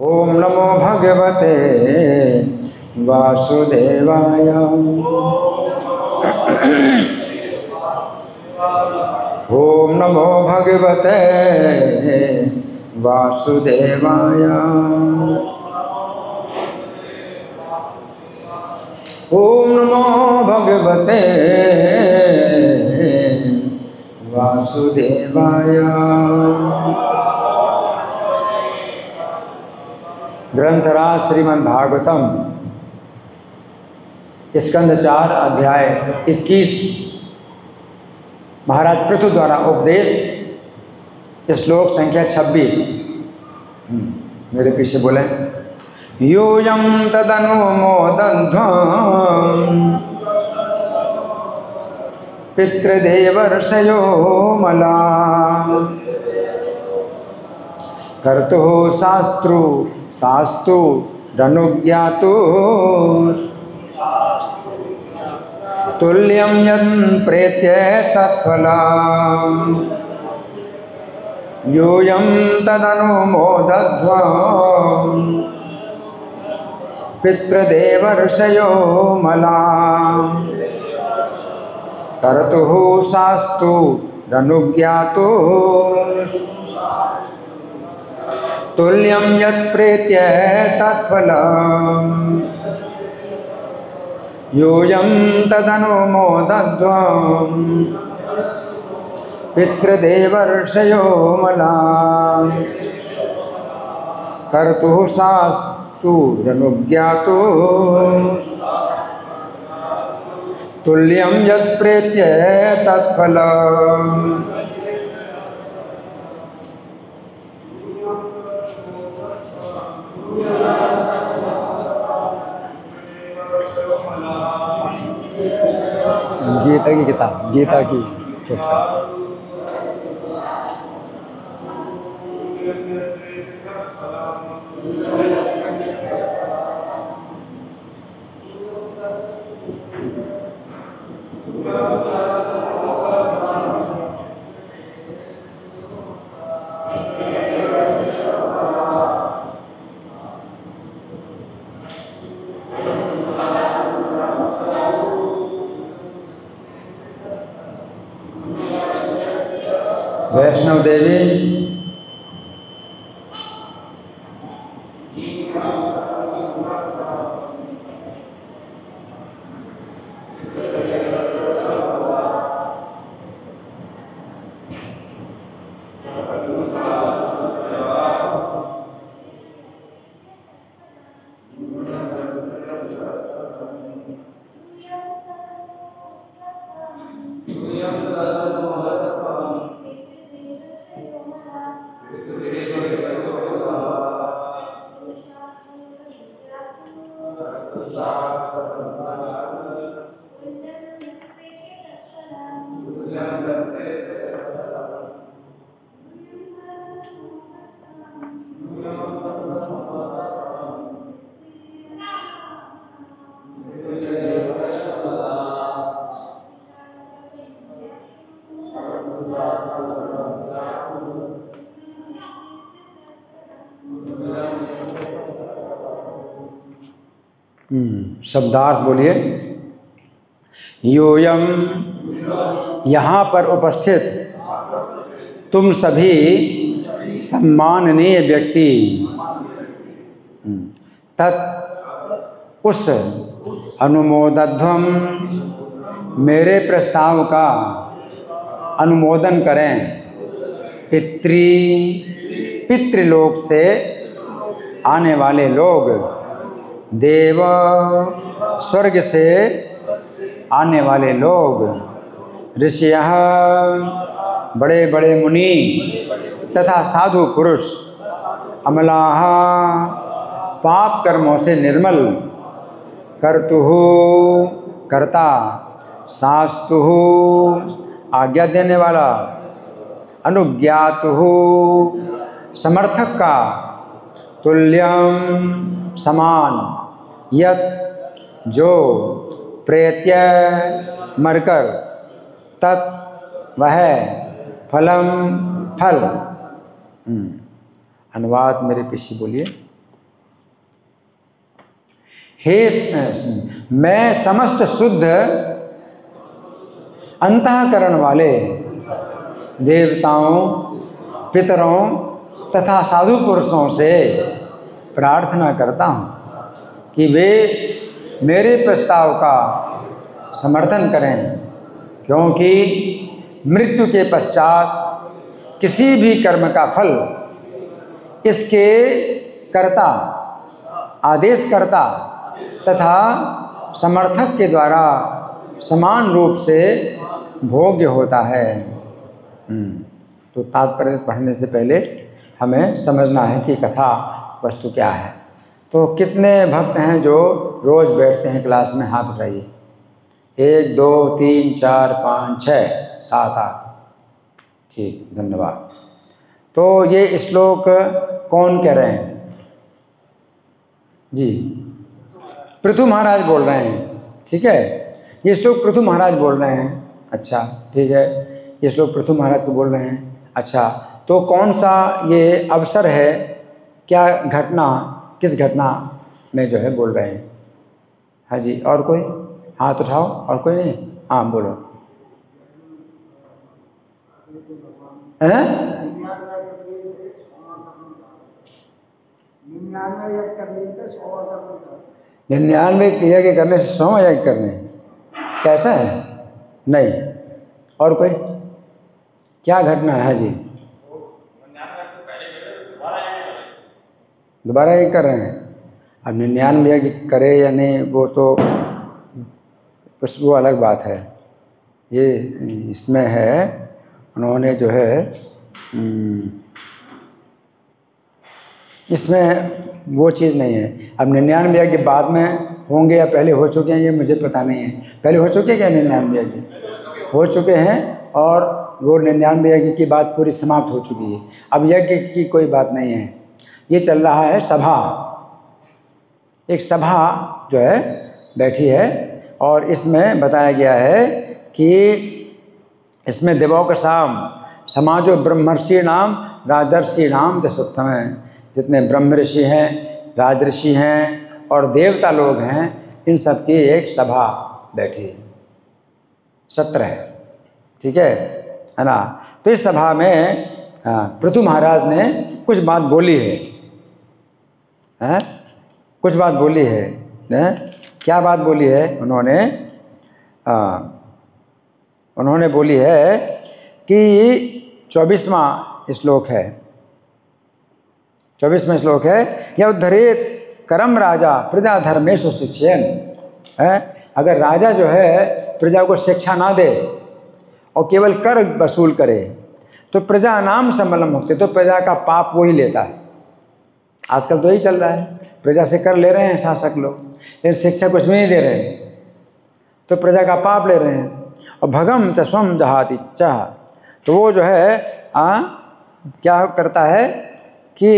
ओम नमो भगवते वासुदेवाय। ओम नमो भगवते वासुदेवाय। ओम नमो भगवते वासुदेवाय। ग्रंथराज श्रीमद् भागवतम स्कंद 4 अध्याय 21 महाराज पृथु द्वारा उपदेश श्लोक संख्या 26। मेरे पीछे बोले यूयं तदनुमोदध्वं पितृदेवर्षयो मला कर्तुः शास्तु रनुज्ञातु तुल्यं यन् प्रेत्य तत्फलम् यूयं तदनुमोदध्वं पितृदेवर्षयो मला कर्तुः शास्तु रनुज्ञातु तुल्यं यत् प्रेत्य तत्फलम् यूयं तदनुमोदध्वं पितृदेवर्षयो मला कर्तुः शास्तु रनुज्ञातु तुल्यं यत् प्रेत्य तत्फलम्। गीता की किताब, गीता की पुस्तक। वैष्णव देवी शब्दार्थ बोलिए। यूयम यहाँ पर उपस्थित तुम सभी सम्माननीय व्यक्ति तत् उस अनुमोदध्वम मेरे प्रस्ताव का अनुमोदन करें। पितृलोक से आने वाले लोग, देव स्वर्ग से आने वाले लोग, ऋषियः बड़े बड़े मुनि तथा साधु पुरुष, अमलाः पाप कर्मों से निर्मल, कर्तुः कर्ता, शास्तुः आज्ञा देने वाला, अनुज्ञातुः समर्थक का, तुल्यम समान, यत जो, प्रेत्य मरकर, तत् वह, फलम फल। अनुवाद मेरे पीछे बोलिए। हे मैं समस्त शुद्ध अंतःकरण वाले देवताओं, पितरों तथा साधु पुरुषों से प्रार्थना करता हूँ कि वे मेरे प्रस्ताव का समर्थन करें, क्योंकि मृत्यु के पश्चात किसी भी कर्म का फल इसके कर्ता, आदेशकर्ता तथा समर्थक के द्वारा समान रूप से भोग्य होता है। तो तात्पर्य पढ़ने से पहले हमें समझना है कि कथा वस्तु क्या है। तो कितने भक्त हैं जो रोज़ बैठते हैं क्लास में? हाथ उठाइए। 1 2 3 4 5 6 7 8। ठीक, धन्यवाद। तो ये श्लोक कौन कह रहे हैं जी? पृथु महाराज बोल रहे हैं, ठीक है। ये श्लोक पृथु महाराज बोल रहे हैं। अच्छा, ठीक है, ये श्लोक पृथु महाराज को बोल रहे हैं। अच्छा, तो कौन सा ये अवसर है, क्या घटना, किस घटना में जो है बोल रहे हैं? हाँ जी, और कोई हाथ उठाओ। और कोई नहीं? हाँ बोलो। हैं? 99 यज्ञ करने से 100 यज्ञ करने, कैसा है? नहीं। और कोई क्या घटना है जी? दोबारा यज्ञ कर रहे हैं। अब 99 यज्ञ करे या नहीं वो तो वो अलग बात है। ये इसमें है, उन्होंने जो है इसमें वो चीज़ नहीं है। अब 99 यज्ञ बाद में होंगे या पहले हो चुके हैं ये मुझे पता नहीं है। पहले हो चुके क्या? 99 यज्ञ हो चुके हैं और वो 99 यज्ञ की बात पूरी समाप्त हो चुकी है। अब यज्ञ की कोई बात नहीं है। ये चल रहा है सभा, एक सभा जो है बैठी है और इसमें बताया गया है कि इसमें देवोकसाम समाजो ब्रह्मर्षि नाम राजर्षि नाम च सत्तम है। जितने ब्रह्म ऋषि हैं, राजर्षि हैं और देवता लोग हैं, इन सब की एक सभा बैठी है, सत्र है, ठीक है ना। तो इस सभा में पृथु महाराज ने कुछ बात बोली है, कुछ बात बोली है। क्या बात बोली है? उन्होंने बोली है कि 24वां श्लोक है, 24वां श्लोक है, या उद्धरेत करम राजा प्रजा धर्मेशु शिक्षयन्। अगर राजा जो है प्रजा को शिक्षा ना दे और केवल कर वसूल करे तो प्रजा नाम संबलम मुक्ति, तो प्रजा का पाप वो ही लेता है। आजकल तो यही चल रहा है, प्रजा से कर ले रहे हैं शासक लोग, लेकिन शिक्षा कुछ भी नहीं दे रहे हैं, तो प्रजा का पाप ले रहे हैं। और भगम च स्वम जहाति चाह, तो वो जो है क्या करता है कि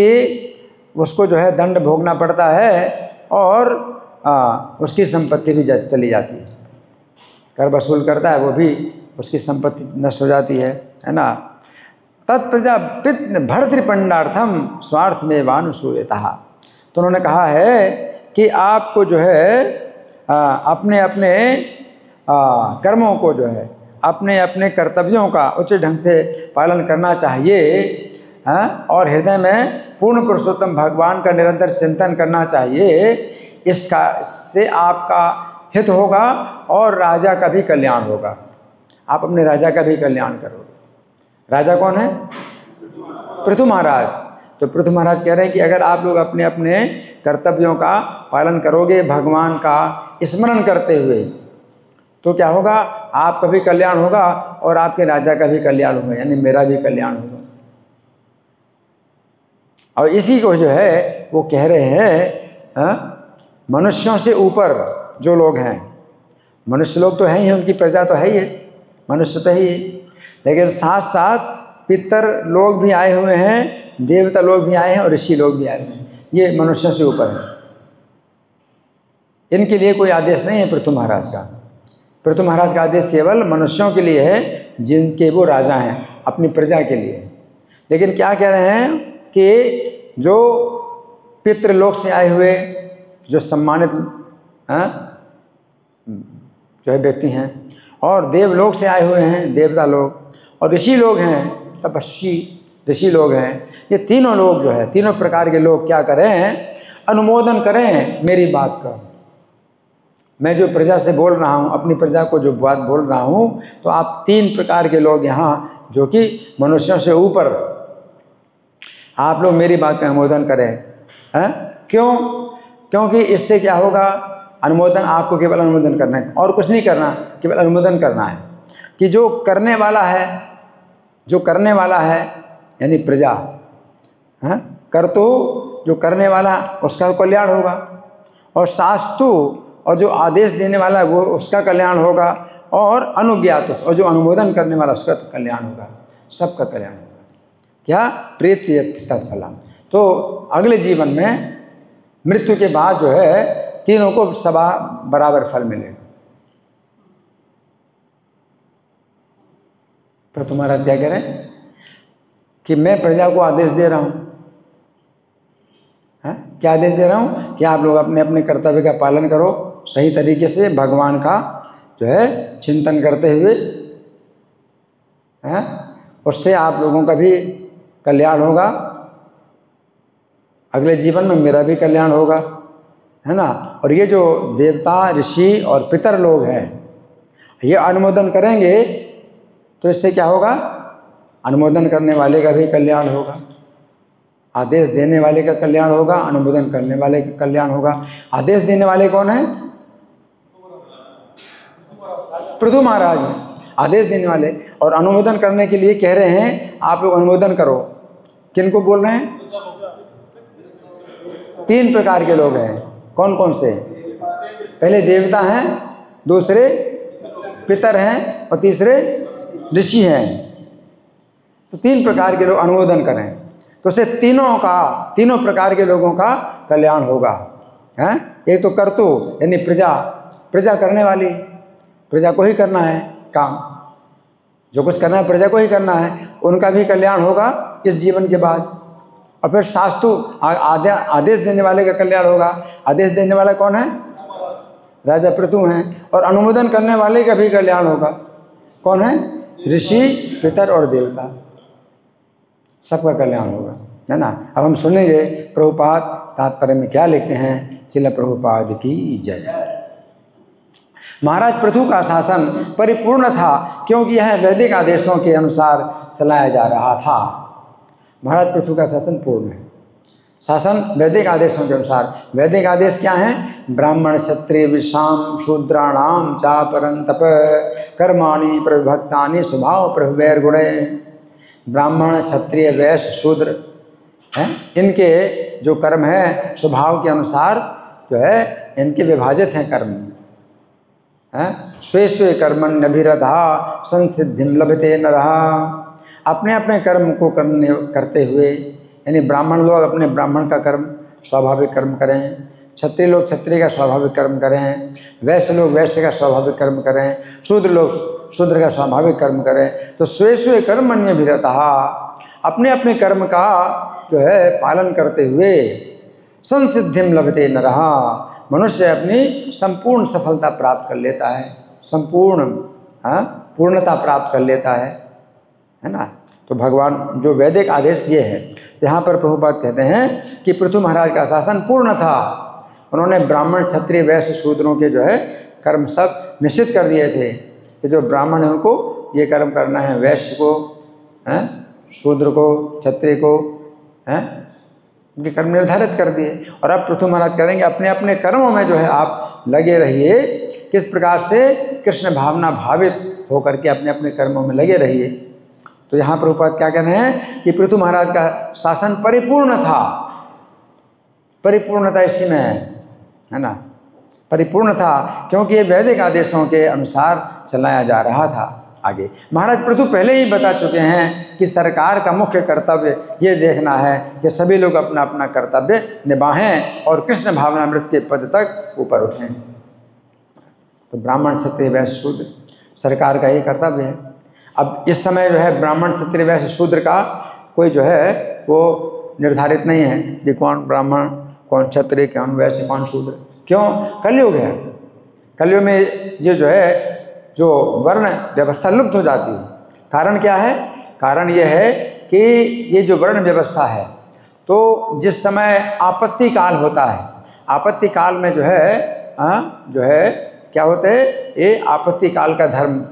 उसको जो है दंड भोगना पड़ता है और उसकी संपत्ति भी चली जाती है। कर वसूल करता है वो भी, उसकी संपत्ति नष्ट हो जाती है ना। तत्प्रजा भर्तृपंडार्थम स्वार्थ में वानुसूयतः। तो उन्होंने कहा है कि आपको जो है अपने अपने कर्मों को जो है अपने अपने कर्तव्यों का उचित ढंग से पालन करना चाहिए और हृदय में पूर्ण पुरुषोत्तम भगवान का निरंतर चिंतन करना चाहिए। इससे आपका हित होगा और राजा का भी कल्याण होगा। आप अपने राजा का भी कल्याण करोगे। राजा कौन है? पृथु महाराज। तो पृथु महाराज कह रहे हैं कि अगर आप लोग अपने अपने कर्तव्यों का पालन करोगे भगवान का स्मरण करते हुए, तो क्या होगा? आपका भी कल्याण होगा और आपके राजा का भी कल्याण होगा, यानी मेरा भी कल्याण होगा। और इसी को जो है वो कह रहे हैं मनुष्यों से ऊपर जो लोग हैं, मनुष्य लोग तो हैं ही, उनकी प्रजा तो है ही है, मनुष्य तो ही है, लेकिन साथ साथ पितर लोग भी आए हुए हैं, देवता लोग भी आए हैं और ऋषि लोग भी आए हुए हैं। ये मनुष्यों से ऊपर है। इनके लिए कोई आदेश नहीं है पृथु महाराज का। पृथु महाराज का आदेश केवल मनुष्यों के लिए है जिनके वो राजा हैं, अपनी प्रजा के लिए। लेकिन क्या कह रहे हैं कि जो पितृलोक से आए हुए जो सम्मानित जो है व्यक्ति हैं, और देवलोक से आए हुए हैं देवता लोग, और ऋषि लोग हैं, तपस्वी ऋषि लोग हैं। ये तीनों लोग जो है, तीनों प्रकार के लोग क्या करें, अनुमोदन करें मेरी बात का। मैं जो प्रजा से बोल रहा हूँ, अपनी प्रजा को जो बात बोल रहा हूँ, तो आप तीन प्रकार के लोग यहाँ जो कि मनुष्यों से ऊपर, आप लोग मेरी बात का अनुमोदन करें। क्यों? क्योंकि इससे क्या होगा, अनुमोदन, आपको केवल अनुमोदन करना है और कुछ नहीं करना, केवल अनुमोदन करना है कि जो करने वाला है, जो करने वाला है यानी प्रजा, कर तो जो करने वाला उसका कल्याण होगा, और शास्तु और जो आदेश देने वाला है वो उसका कल्याण होगा, और अनुज्ञात और जो अनुमोदन करने वाला उसका कल्याण होगा, सबका कल्याण होगा। क्या? प्रीति तत्फलम। तो अगले जीवन में मृत्यु के बाद जो है तीनों को सभा बराबर फल मिलेगा। पर तुम्हारा क्या कह रहे हैं कि मैं प्रजा को आदेश दे रहा हूँ, क्या आदेश दे रहा हूँ कि आप लोग अपने अपने कर्तव्य का पालन करो, सही तरीके से भगवान का जो है चिंतन करते हुए, उससे आप लोगों का भी कल्याण होगा, अगले जीवन में मेरा भी कल्याण होगा, है ना। और ये जो देवता, ऋषि और पितर लोग हैं, ये अनुमोदन करेंगे तो इससे क्या होगा, अनुमोदन करने वाले का भी कल्याण होगा, आदेश देने वाले का कल्याण होगा, अनुमोदन करने वाले का कल्याण होगा। आदेश देने वाले कौन है? पृथु महाराज आदेश देने वाले, और अनुमोदन करने के लिए कह रहे हैं आप लोग अनुमोदन करो। किनको बोल रहे हैं? तीन प्रकार के लोग हैं। कौन कौन से? पहले देवता हैं, दूसरे पितर हैं, और तीसरे ऋषि हैं। तो तीन प्रकार के लोग अनुमोदन करें तो उससे तीनों प्रकार के लोगों का कल्याण होगा। एक तो कर्तु यानी प्रजा, प्रजा करने वाली, प्रजा को ही करना है काम, जो कुछ करना है प्रजा को ही करना है, उनका भी कल्याण होगा इस जीवन के बाद। और फिर शास्तु आदेश देने वाले का कल्याण होगा। आदेश देने वाला कौन है? राजा पृथु हैं। और अनुमोदन करने वाले का भी कल्याण होगा। कौन है? ऋषि, पितर और देवता, सबका कल्याण होगा, है ना। अब हम सुनेंगे प्रभुपाद तात्पर्य में क्या लिखते हैं। श्रील प्रभुपाद की जय। महाराज पृथु का शासन परिपूर्ण था क्योंकि यह वैदिक आदेशों के अनुसार चलाया जा रहा था। महाराज पृथु का शासन पूर्ण है, शासन वैदिक आदेशों के अनुसार। वैदिक आदेश क्या हैं? ब्राह्मण क्षत्रिय विषाम शूद्राणाम चापरंतप कर्माणि प्रविभक्तानि स्वभाव प्रभुवैर गुणे। ब्राह्मण क्षत्रिय वैश्य शूद्र हैं, इनके जो कर्म है स्वभाव के अनुसार जो है इनके विभाजित हैं कर्म। स्वे स्वे कर्मण्य अभिरधा संसिद्धिम लभते नरः। अपने अपने कर्म को करते हुए, यानी ब्राह्मण लोग अपने ब्राह्मण का कर्म स्वाभाविक कर्म करें, क्षत्रिय लोग क्षत्रिय का स्वाभाविक कर्म करें, वैश्य लोग वैश्य का स्वाभाविक कर्म करें, शूद्र लोग शूद्र का स्वाभाविक कर्म करें। तो स्वे स्वे कर्मण्य अभिरतः, अपने अपने कर्म का जो है पालन करते हुए संसिद्धिम लभते नरः, मनुष्य अपनी संपूर्ण सफलता प्राप्त कर लेता है, संपूर्ण पूर्णता प्राप्त कर लेता है ना। तो भगवान जो वैदिक आदेश ये है, यहाँ पर प्रभुपाद कहते हैं कि पृथु महाराज का शासन पूर्ण था। उन्होंने ब्राह्मण क्षत्रिय वैश्य शूद्रों के जो है कर्म सब निश्चित कर दिए थे कि जो ब्राह्मण है उनको ये कर्म करना है, वैश्य को, शूद्र को, क्षत्रिय को, उनके कर्म निर्धारित कर दिए। और अब पृथु महाराज करेंगे अपने अपने कर्मों में जो है आप लगे रहिए, किस प्रकार से कृष्ण भावना भावित होकर के अपने अपने कर्मों में लगे रहिए। तो यहाँ प्रभुपाद क्या कह रहे हैं कि पृथु महाराज का शासन परिपूर्ण था। परिपूर्णता इसी में है ना, परिपूर्ण था क्योंकि ये वैदिक आदेशों के अनुसार चलाया जा रहा था। आगे महाराज पृथु पहले ही बता चुके हैं कि सरकार का मुख्य कर्तव्य ये देखना है कि सभी लोग अपना अपना कर्तव्य निभाएं और कृष्ण भावनामृत के पद तक ऊपर उठें। तो ब्राह्मण क्षत्रिय वैश्य शूद्र सरकार का ही कर्तव्य है। अब इस समय जो है ब्राह्मण क्षत्रिय वैश्य शूद्र का कोई जो है वो निर्धारित नहीं है कि कौन ब्राह्मण, कौन क्षत्रिय, कौन वैश्य, कौन शूद्र। क्यों? कलयुग है। कलयुग में जो है जो वर्ण व्यवस्था लुप्त हो जाती है। कारण क्या है? कारण ये है कि ये जो वर्ण व्यवस्था है, तो जिस समय आपत्ति काल होता है, आपत्ति काल में जो है क्या होते हैं, ये आपत्ति काल का धर्म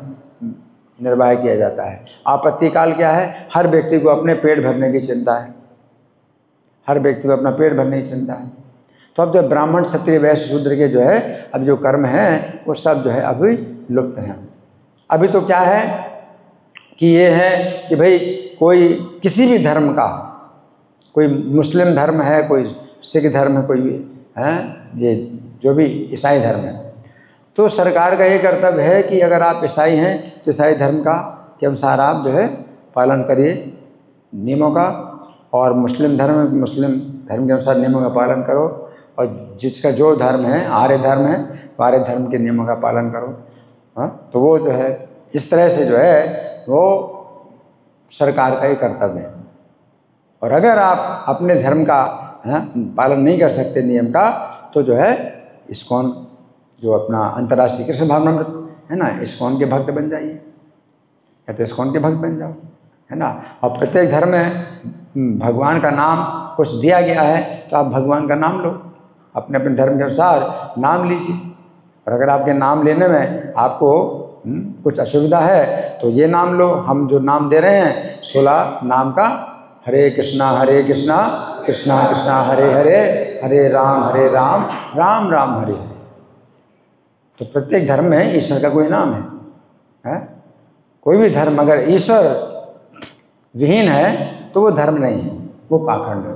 निर्वाह किया जाता है। आपत्ति काल क्या है? हर व्यक्ति को अपने पेट भरने की चिंता है, हर व्यक्ति को अपना पेट भरने की चिंता है। तो अब जो ब्राह्मण क्षत्रिय वैश्य शूद्र के जो है अब जो कर्म हैं वो सब जो है अभी लुप्त हैं। अभी तो क्या है कि ये है कि भाई कोई किसी भी धर्म का, कोई मुस्लिम धर्म है, कोई सिख धर्म है, कोई है ये जो भी ईसाई धर्म है, तो सरकार का ये कर्तव्य है कि अगर आप ईसाई हैं तो ईसाई धर्म का के अनुसार आप जो है पालन करिए नियमों का, और मुस्लिम धर्म के अनुसार नियमों का पालन करो, और जिसका जो धर्म है आर्य धर्म है तो आर्य धर्म के नियमों का पालन करो। हाँ, तो वो जो है इस तरह से जो है वो सरकार का ही कर्तव्य है। और अगर आप अपने धर्म का पालन नहीं कर सकते नियम का, तो जो है इस्कॉन जो अपना अंतर्राष्ट्रीय कृष्ण भावनामृत है ना, इस्कॉन के भक्त बन जाइए, या तो इस्कॉन के भक्त बन जाओ, है ना। और प्रत्येक धर्म में भगवान का नाम कुछ दिया गया है तो आप भगवान का नाम लो, अपने अपने धर्म के अनुसार नाम लीजिए। और अगर आपके नाम लेने में आपको कुछ असुविधा है तो ये नाम लो, हम जो नाम दे रहे हैं 16 नाम का, हरे कृष्णा कृष्णा कृष्णा हरे हरे, हरे राम राम राम हरे हरे। तो प्रत्येक धर्म में ईश्वर का कोई नाम है? कोई भी धर्म अगर ईश्वर विहीन है तो वो धर्म नहीं है, वो पाखंड है।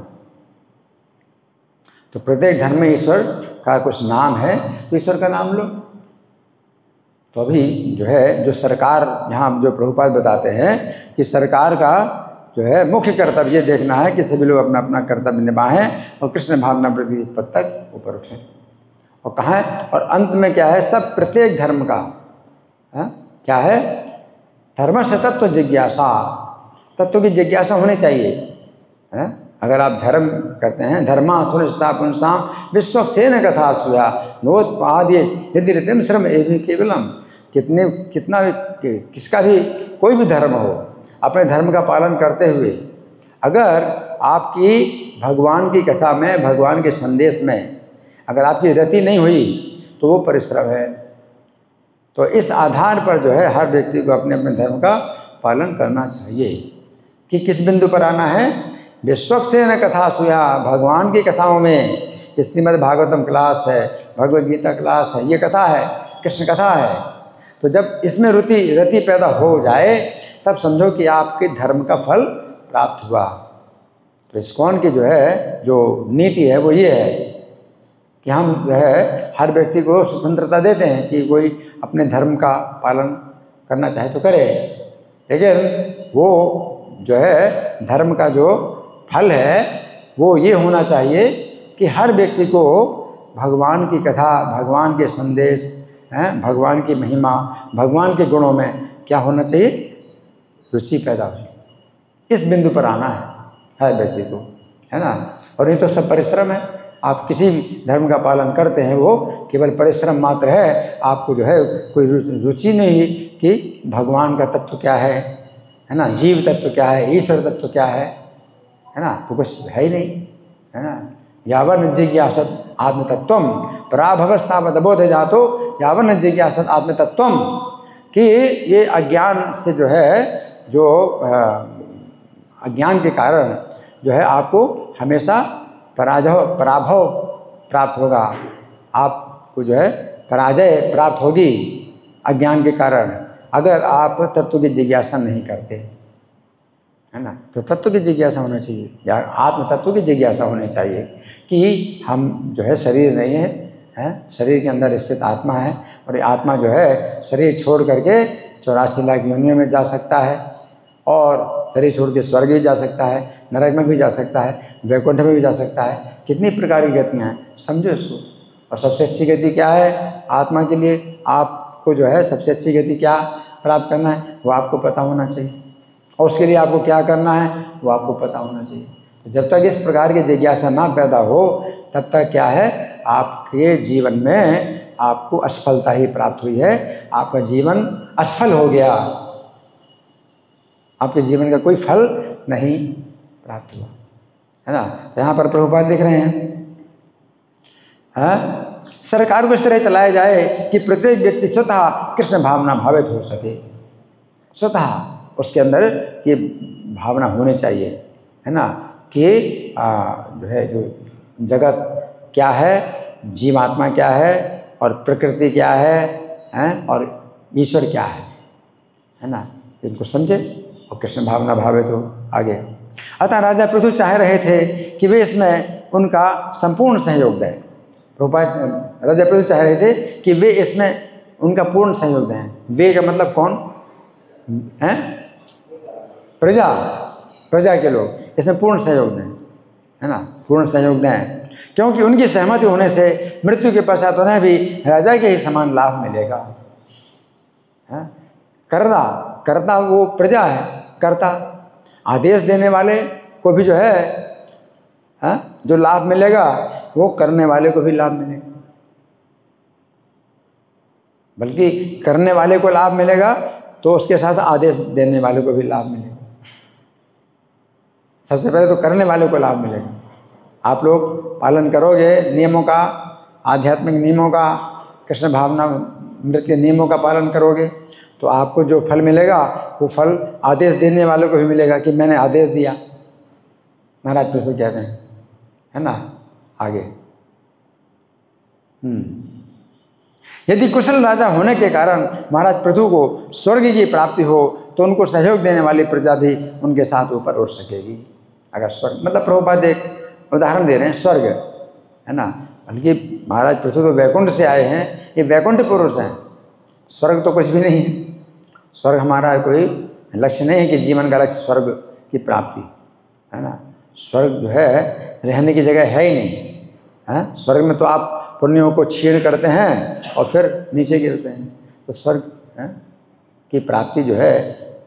तो प्रत्येक धर्म में ईश्वर का कुछ नाम है तो ईश्वर का नाम लो। तो अभी जो है जो सरकार यहाँ जो प्रभुपाद बताते हैं कि सरकार का जो है मुख्य कर्तव्य ये देखना है कि सभी लोग अपना अपना कर्तव्य निभाएं और कृष्ण भावना प्रति पद तक ऊपर उठें। और कहाँ है? और अंत में क्या है? सब प्रत्येक धर्म का क्या है? धर्म से तत्व जिज्ञासा, तत्व की जिज्ञासा होनी चाहिए। अगर आप धर्म करते हैं, धर्मा सुनिश्चिता पुंसाम विश्वक्सेन कथा सुया नोत्पाद्य यदि ऋतिम श्रम एवं केवलम। कितना भी किसका भी कोई भी धर्म हो, अपने धर्म का पालन करते हुए अगर आपकी भगवान की कथा में, भगवान के संदेश में अगर आपकी रति नहीं हुई तो वो परिश्रम है। तो इस आधार पर जो है हर व्यक्ति को अपने अपने धर्म का पालन करना चाहिए। कि किस बिंदु पर आना है? विश्वक्सेन कथा सुया, भगवान की कथाओं में, श्रीमद् भागवतम क्लास है, भगवद गीता क्लास है, ये कथा है, कृष्ण कथा है। तो जब इसमें रति पैदा हो जाए तब समझो कि आपके धर्म का फल प्राप्त हुआ। तो इस्कॉन की जो है जो नीति है वो ये है कि हम जो है हर व्यक्ति को स्वतंत्रता देते हैं कि कोई अपने धर्म का पालन करना चाहे तो करे, लेकिन वो जो है धर्म का जो फल है वो ये होना चाहिए कि हर व्यक्ति को भगवान की कथा, भगवान के संदेश हैं, भगवान की महिमा, भगवान के गुणों में क्या होना चाहिए? रुचि पैदा हो। इस बिंदु पर आना है हर व्यक्ति को, है ना। और ये तो सब परिश्रम है। आप किसी भी धर्म का पालन करते हैं वो केवल परिश्रम मात्र है। आपको जो है कोई रुचि नहीं कि भगवान का तत्व क्या है ना, जीव तत्व क्या है, ईश्वर तत्व क्या है ना, तो कुछ है ही नहीं, है ना। यावन जिज्ञासत आत्मतत्वम पराभवस्तावत बोध जातो यावन जिज्ञासत आत्मतत्वम। कि ये अज्ञान से जो है जो अज्ञान के कारण जो है आपको हमेशा पराभव प्राप्त होगा, आपको जो है पराजय प्राप्त होगी अज्ञान के कारण, अगर आप तत्व की जिज्ञासा नहीं करते, है ना। तो तत्व की जिज्ञासा होना चाहिए, या आत्म तत्व की जिज्ञासा होनी चाहिए कि हम जो है शरीर नहीं है, शरीर के अंदर स्थित आत्मा है, और ये आत्मा जो है शरीर छोड़ करके 84 लाख योनियों में जा सकता है, और शरीर छोड़ के स्वर्ग भी जा सकता है, नरक में भी जा सकता है, वैकुंठ में भी जा सकता है। कितनी प्रकार की गतियाँ हैं, समझो इसको। और सबसे अच्छी गति क्या है आत्मा के लिए? आपको जो है सबसे अच्छी गति क्या प्राप्त करना है वो आपको पता होना चाहिए, और उसके लिए आपको क्या करना है वो आपको पता होना चाहिए। तो जब तक इस प्रकार की जिज्ञासा ना पैदा हो तब तक क्या है आपके जीवन में आपको असफलता ही प्राप्त हुई है, आपका जीवन असफल हो गया, आपके जीवन का कोई फल नहीं प्राप्त हुआ, है ना। तो यहाँ पर प्रभुपाद लिख रहे हैं, सरकार को इस तरह चलाया जाए कि प्रत्येक व्यक्ति स्वतः कृष्ण भावना भावित हो सके, स्वतः उसके अंदर ये भावना होनी चाहिए, है ना, कि जो है जो जगत क्या है, जीवात्मा क्या है और प्रकृति क्या है और ईश्वर क्या है ना, इनको समझे और कृष्ण भावना भावित हो आगे। अतः राजा पृथु चाह रहे थे कि वे इसमें उनका संपूर्ण सहयोग दें। प्रभुपाद राजा पृथु चाह रहे थे कि वे इसमें उनका पूर्ण सहयोग दें। वे का मतलब कौन हैं? प्रजा, प्रजा के लोग इसमें पूर्ण सहयोग दें, है ना, पूर्ण सहयोग दें, क्योंकि उनकी सहमति होने से मृत्यु के पश्चात उन्हें भी राजा के ही समान लाभ मिलेगा। कर्ता, कर्ता वो प्रजा है, कर्ता आदेश देने वाले को भी जो है जो लाभ मिलेगा वो करने वाले को भी लाभ मिलेगा, बल्कि करने वाले को लाभ मिलेगा तो उसके साथ आदेश देने वाले को भी लाभ मिलेगा। सबसे पहले तो करने वाले को लाभ मिलेगा। आप लोग पालन करोगे नियमों का, आध्यात्मिक नियमों का, कृष्ण भावना मृत के नियमों का पालन करोगे तो आपको जो फल मिलेगा वो फल आदेश देने वालों को भी मिलेगा कि मैंने आदेश दिया, महाराज पृथु कहते हैं, है ना। आगे यदि कुशल राजा होने के कारण महाराज पृथु को स्वर्ग की प्राप्ति हो तो उनको सहयोग देने वाली प्रजा भी उनके साथ ऊपर उठ सकेगी। अगर स्वर्ग मतलब प्रभुपाद एक उदाहरण दे रहे हैं, स्वर्ग है ना, बल्कि महाराज पृथु तो वैकुंठ से आए हैं, ये वैकुंठ पुरुष हैं, स्वर्ग तो कुछ भी नहीं है। स्वर्ग हमारा कोई लक्ष्य नहीं है कि जीवन का लक्ष्य स्वर्ग की प्राप्ति, है ना। स्वर्ग जो है रहने की जगह है ही नहीं, है। स्वर्ग में तो आप पुण्यों को क्षीण करते हैं और फिर नीचे गिरते हैं, तो स्वर्ग की प्राप्ति जो है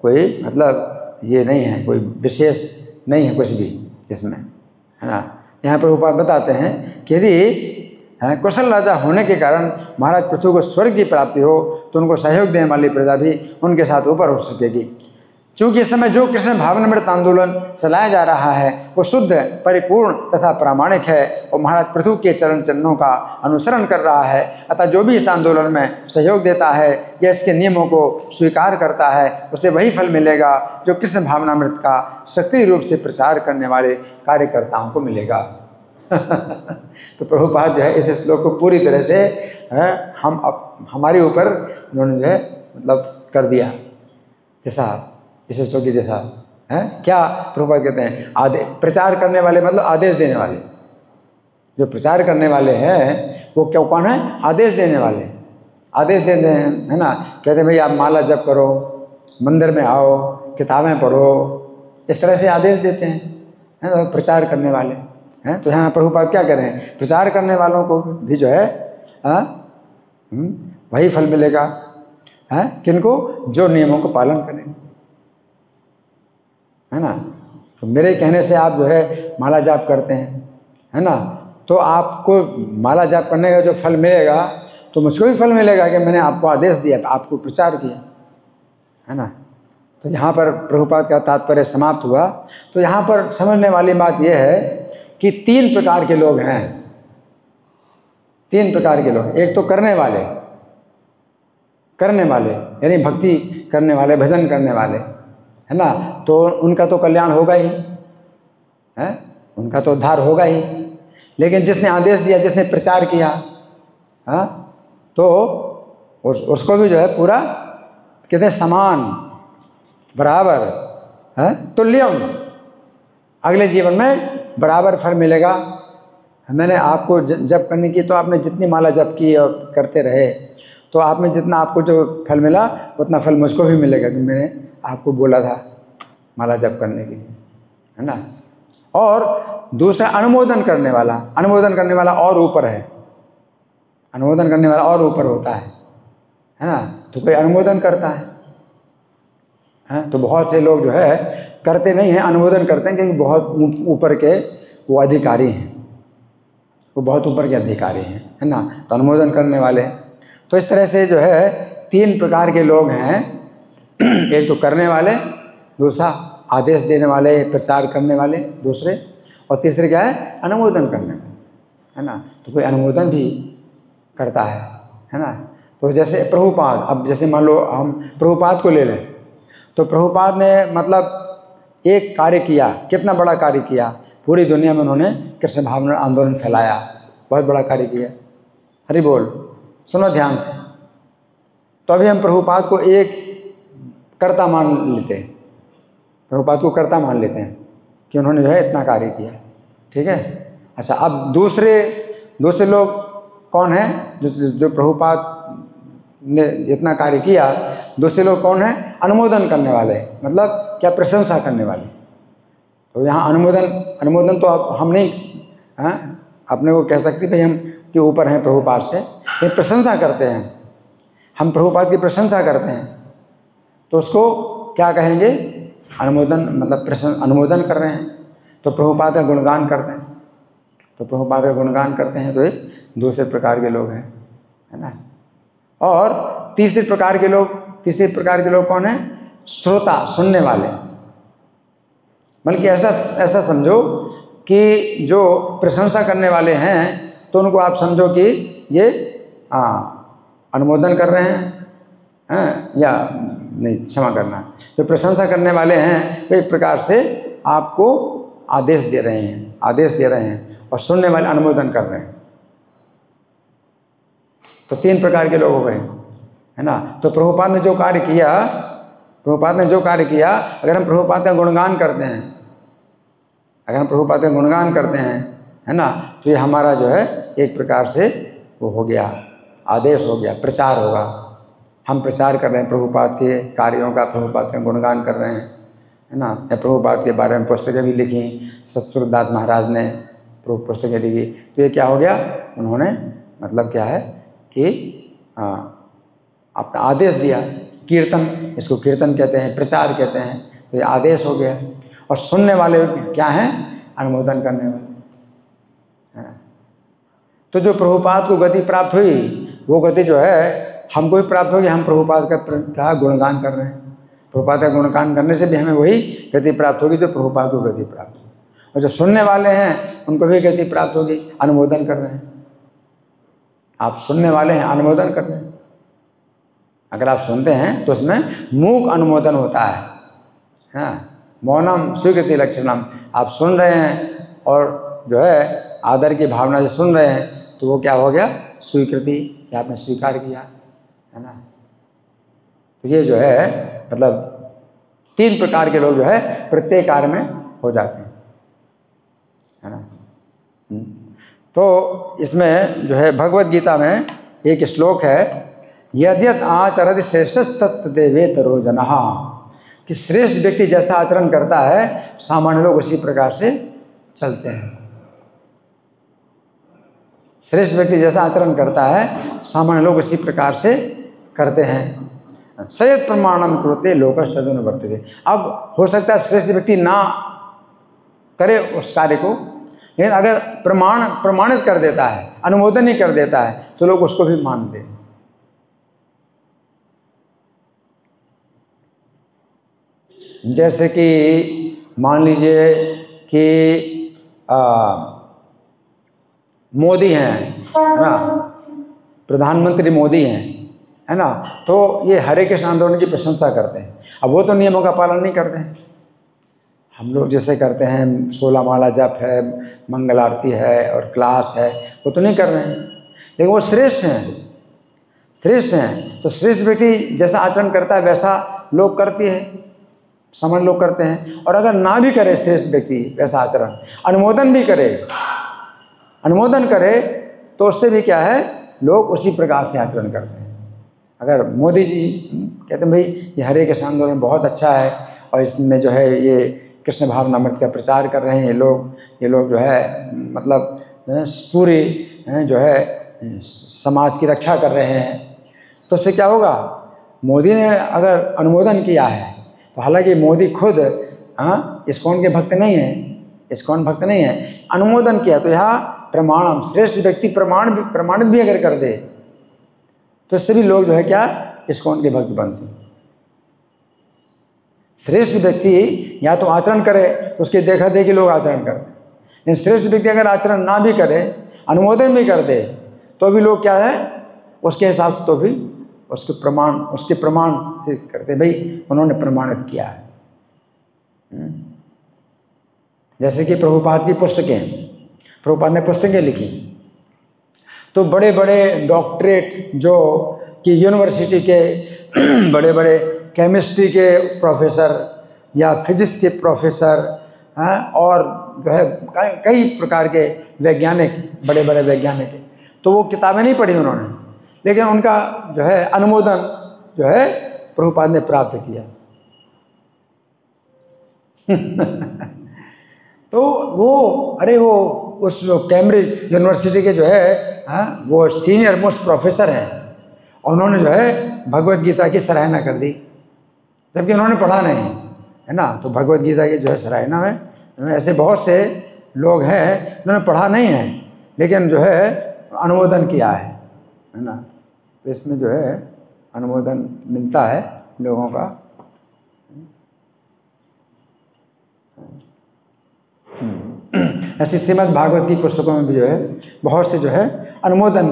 कोई मतलब ये नहीं है, कोई विशेष नहीं है कुछ भी इसमें, है ना। यहाँ पर उपाय बताते हैं कि यदि कुशल राजा होने के कारण महाराज पृथु को स्वर्ग की प्राप्ति हो तो उनको सहयोग देने वाली प्रजा भी उनके साथ ऊपर उठ सकेगी। चूँकि इस समय जो कृष्ण भावनामृत आंदोलन चलाया जा रहा है वो शुद्ध, परिपूर्ण तथा प्रामाणिक है और महाराज पृथु के चरण चिन्हों का अनुसरण कर रहा है, अतः जो भी इस आंदोलन में सहयोग देता है या इसके नियमों को स्वीकार करता है उसे वही फल मिलेगा जो कृष्ण भावनामृत का सक्रिय रूप से प्रचार करने वाले कार्यकर्ताओं को मिलेगा। तो प्रभुपाद जो है इस श्लोक को पूरी तरह से हमारे ऊपर उन्होंने जो है मतलब कर दिया जैसा इस श्लोक की जैसा है। क्या प्रभुपाद कहते हैं? प्रचार करने वाले मतलब आदेश देने वाले, जो प्रचार करने वाले हैं वो क्यों कौन है? आदेश देने वाले, आदेश देते हैं, है ना। कहते हैं भाई आप माला जप करो, मंदिर में आओ, किताबें पढ़ो, इस तरह से आदेश देते हैं, है ना, प्रचार करने वाले हैं। तो यहाँ प्रभुपाद क्या कह रहे हैं? प्रचार करने वालों को भी जो है वही फल मिलेगा, है किनको? जो नियमों को पालन करेंगे, है ना। तो मेरे कहने से आप जो है माला जाप करते हैं, है ना, तो आपको माला जाप करने का जो फल मिलेगा तो मुझको भी फल मिलेगा कि मैंने आपको आदेश दिया था, आपको प्रचार किया, है ना। तो यहाँ पर प्रभुपाद का तात्पर्य समाप्त हुआ। तो यहाँ पर समझने वाली बात यह है कि 3 प्रकार के लोग हैं, 3 प्रकार के लोग। एक तो करने वाले, करने वाले यानी भक्ति करने वाले, भजन करने वाले, है ना, तो उनका तो कल्याण होगा ही, है, उनका तो उद्धार होगा ही। लेकिन जिसने आदेश दिया, जिसने प्रचार किया, हाँ, तो उसको भी जो है पूरा कहते हैं समान, बराबर, है, तुल्यम, अगले जीवन में बराबर फल मिलेगा। मैंने आपको जप करने की, तो आपने जितनी माला जप की और करते रहे तो आप में जितना आपको जो फल मिला उतना फल मुझको भी मिलेगा कि मैंने आपको बोला था माला जप करने के लिए, है ना। और दूसरा अनुमोदन करने वाला, अनुमोदन करने वाला और ऊपर है, अनुमोदन करने वाला और ऊपर होता है ना। तो कोई अनुमोदन करता है, तो बहुत से लोग जो है करते नहीं हैं, अनुमोदन करते हैं क्योंकि बहुत ऊपर के वो अधिकारी हैं, वो बहुत ऊपर के अधिकारी हैं, है ना, तो अनुमोदन करने वाले। तो इस तरह से जो है 3 प्रकार के लोग हैं, एक तो करने वाले, दूसरा आदेश देने वाले, प्रचार करने वाले दूसरे, और तीसरे क्या है, अनुमोदन करने वाले, है ना। तो कोई अनुमोदन भी करता है ना। तो जैसे प्रभुपाद, अब जैसे मान लो हम प्रभुपाद को ले लें, तो प्रभुपाद ने मतलब एक कार्य किया, कितना बड़ा कार्य किया, पूरी दुनिया में उन्होंने कृष्ण भावना आंदोलन फैलाया, बहुत बड़ा कार्य किया। हरि बोल, सुनो ध्यान से। तो अभी हम प्रभुपाद को एक कर्ता मान लेते हैं, प्रभुपाद को कर्ता मान लेते हैं कि उन्होंने जो है इतना कार्य किया, ठीक है। अच्छा, अब दूसरे लोग कौन हैं जो प्रभुपाद ने इतना कार्य किया, दूसरे लोग कौन हैं, अनुमोदन करने वाले, मतलब क्या, प्रशंसा करने वाले। तो यहाँ अनुमोदन तो अब हम नहीं अपने को कह सकते भाई हम के ऊपर हैं प्रभुपाद से, ये प्रशंसा करते हैं, हम प्रभुपाद की प्रशंसा करते हैं, तो उसको क्या कहेंगे, अनुमोदन, मतलब अनुमोदन कर रहे हैं। तो प्रभुपाद का गुणगान करते हैं, तो प्रभुपाद का गुणगान करते हैं, तो ये दूसरे प्रकार के लोग हैं, है ना। और तीसरे प्रकार के लोग कौन है, श्रोता, सुनने वाले। बल्कि ऐसा समझो कि जो प्रशंसा करने वाले हैं, तो उनको आप समझो कि ये अनुमोदन कर रहे हैं, या नहीं, क्षमा करना, जो प्रशंसा करने वाले हैं वो एक प्रकार से आपको आदेश दे रहे हैं, और सुनने वाले अनुमोदन कर रहे हैं। तो 3 प्रकार के लोग हो गए, है ना। तो प्रभुपाद ने जो कार्य किया, अगर हम प्रभुपाद का गुणगान करते हैं, है ना, तो ये हमारा जो है एक प्रकार से वो हो गया, आदेश हो गया, प्रचार होगा। हम प्रचार कर रहे हैं प्रभुपाद के कार्यों का, प्रभुपाद का गुणगान कर रहे हैं, है ना। या प्रभुपाद के बारे में पुस्तकें भी लिखी, सतगुरुदास महाराज ने पुस्तकें लिखी, तो ये क्या हो गया, उन्होंने मतलब क्या है कि अपना आदेश दिया। कीर्तन, इसको कीर्तन कहते हैं, प्रचार कहते हैं, तो ये आदेश हो गया। और सुनने वाले क्या हैं, अनुमोदन करने वाले, है ना। तो जो प्रभुपाद को गति प्राप्त हुई, वो गति जो है हमको भी प्राप्त होगी। हम प्रभुपाद का गुणगान कर रहे हैं, प्रभुपाद का गुणगान करने से भी हमें वही गति प्राप्त होगी जो प्रभुपाद को गति प्राप्त होगी। और जो सुनने वाले हैं उनको भी गति प्राप्त होगी, अनुमोदन कर रहे हैं। आप सुनने वाले हैं, अनुमोदन कर रहे हैं। अगर आप सुनते हैं तो उसमें मूक अनुमोदन होता है, मौनम स्वीकृति लक्षणम। आप सुन रहे हैं और जो है आदर की भावना से सुन रहे हैं, तो वो क्या हो गया, स्वीकृति, कि आपने स्वीकार किया, है ना। तो ये जो है मतलब 3 प्रकार के लोग जो है प्रत्येक कार्य में हो जाते हैं, है ना। तो इसमें जो है भगवत गीता में एक श्लोक है, यद्यत आचरति श्रेष्ठ तत्तदेवेतरो जनः, कि श्रेष्ठ व्यक्ति जैसा आचरण करता है सामान्य लोग उसी प्रकार से चलते हैं। श्रेष्ठ व्यक्ति जैसा आचरण करता है सामान्य लोग इसी प्रकार से करते हैं। सयत प्रमाणम कुरुते लोकस्तदनुवर्तते। अब हो सकता है श्रेष्ठ व्यक्ति ना करे उस कार्य को, लेकिन अगर प्रमाणित कर देता है, अनुमोदन ही कर देता है, तो लोग उसको भी मानते हैं। जैसे कि मान लीजिए कि मोदी हैं, है ना, प्रधानमंत्री मोदी हैं, है ना, तो ये हरे कृष्ण आंदोलन की प्रशंसा करते हैं। अब वो तो नियमों का पालन नहीं करते हैं। हम लोग जैसे करते हैं, 16 माला जप है, मंगल आरती है और क्लास है, वो तो नहीं कर रहे हैं, लेकिन वो श्रेष्ठ हैं। तो श्रेष्ठ व्यक्ति जैसा आचरण करता है वैसा लोग करते हैं, सामान्य लोग करते हैं। और अगर ना भी करे श्रेष्ठ व्यक्ति वैसा आचरण, अनुमोदन करे, तो उससे भी क्या है, लोग उसी प्रकार से आचरण करते हैं। अगर मोदी जी कहते हैं भाई ये हरे कृष्ण आंदोलन बहुत अच्छा है और इसमें जो है ये कृष्ण भावनामृत का प्रचार कर रहे हैं ये लोग जो है मतलब पूरी जो है समाज की रक्षा कर रहे हैं, तो उससे क्या होगा, मोदी ने अगर अनुमोदन किया है, तो हालांकि मोदी खुद इस्कॉन के भक्त नहीं है, अनुमोदन किया, तो यहाँ प्रमाणम, श्रेष्ठ व्यक्ति प्रमाणित भी अगर कर दे तो इससे भी लोग जो है क्या, इस्कॉन के भक्त बनते हैं। श्रेष्ठ व्यक्ति या तो आचरण करे तो उसके देखा देखी लोग आचरण करते हैं, लेकिन श्रेष्ठ व्यक्ति अगर आचरण ना भी करे, अनुमोदन भी कर दे, तो भी लोग क्या है उसके हिसाब तो भी उसके प्रमाण से करते, भाई उन्होंने प्रमाणित किया है। जैसे कि प्रभुपाद की पुस्तकें, प्रभुपाद ने पुस्तकें लिखी तो बड़े बड़े डॉक्टरेट जो कि यूनिवर्सिटी के बड़े बड़े केमिस्ट्री के प्रोफेसर या फिजिक्स के प्रोफेसर हैं, और जो है कई प्रकार के वैज्ञानिक, बड़े बड़े वैज्ञानिक, तो वो किताबें नहीं पढ़ी उन्होंने, लेकिन उनका जो है अनुमोदन जो है प्रभुपाद ने प्राप्त किया। तो वो उस कैम्ब्रिज यूनिवर्सिटी के जो है वो सीनियर मोस्ट प्रोफेसर हैं, उन्होंने जो है भगवत गीता की सराहना कर दी, जबकि उन्होंने पढ़ा नहीं है ना। तो भगवत गीता की जो है सराहना में ऐसे बहुत से लोग हैं जिन्होंने पढ़ा नहीं है, लेकिन जो है अनुमोदन किया है ना। तो इसमें जो है अनुमोदन मिलता है लोगों का। ऐसे श्रीमद् भागवत की पुस्तकों में भी जो है बहुत से जो है अनुमोदन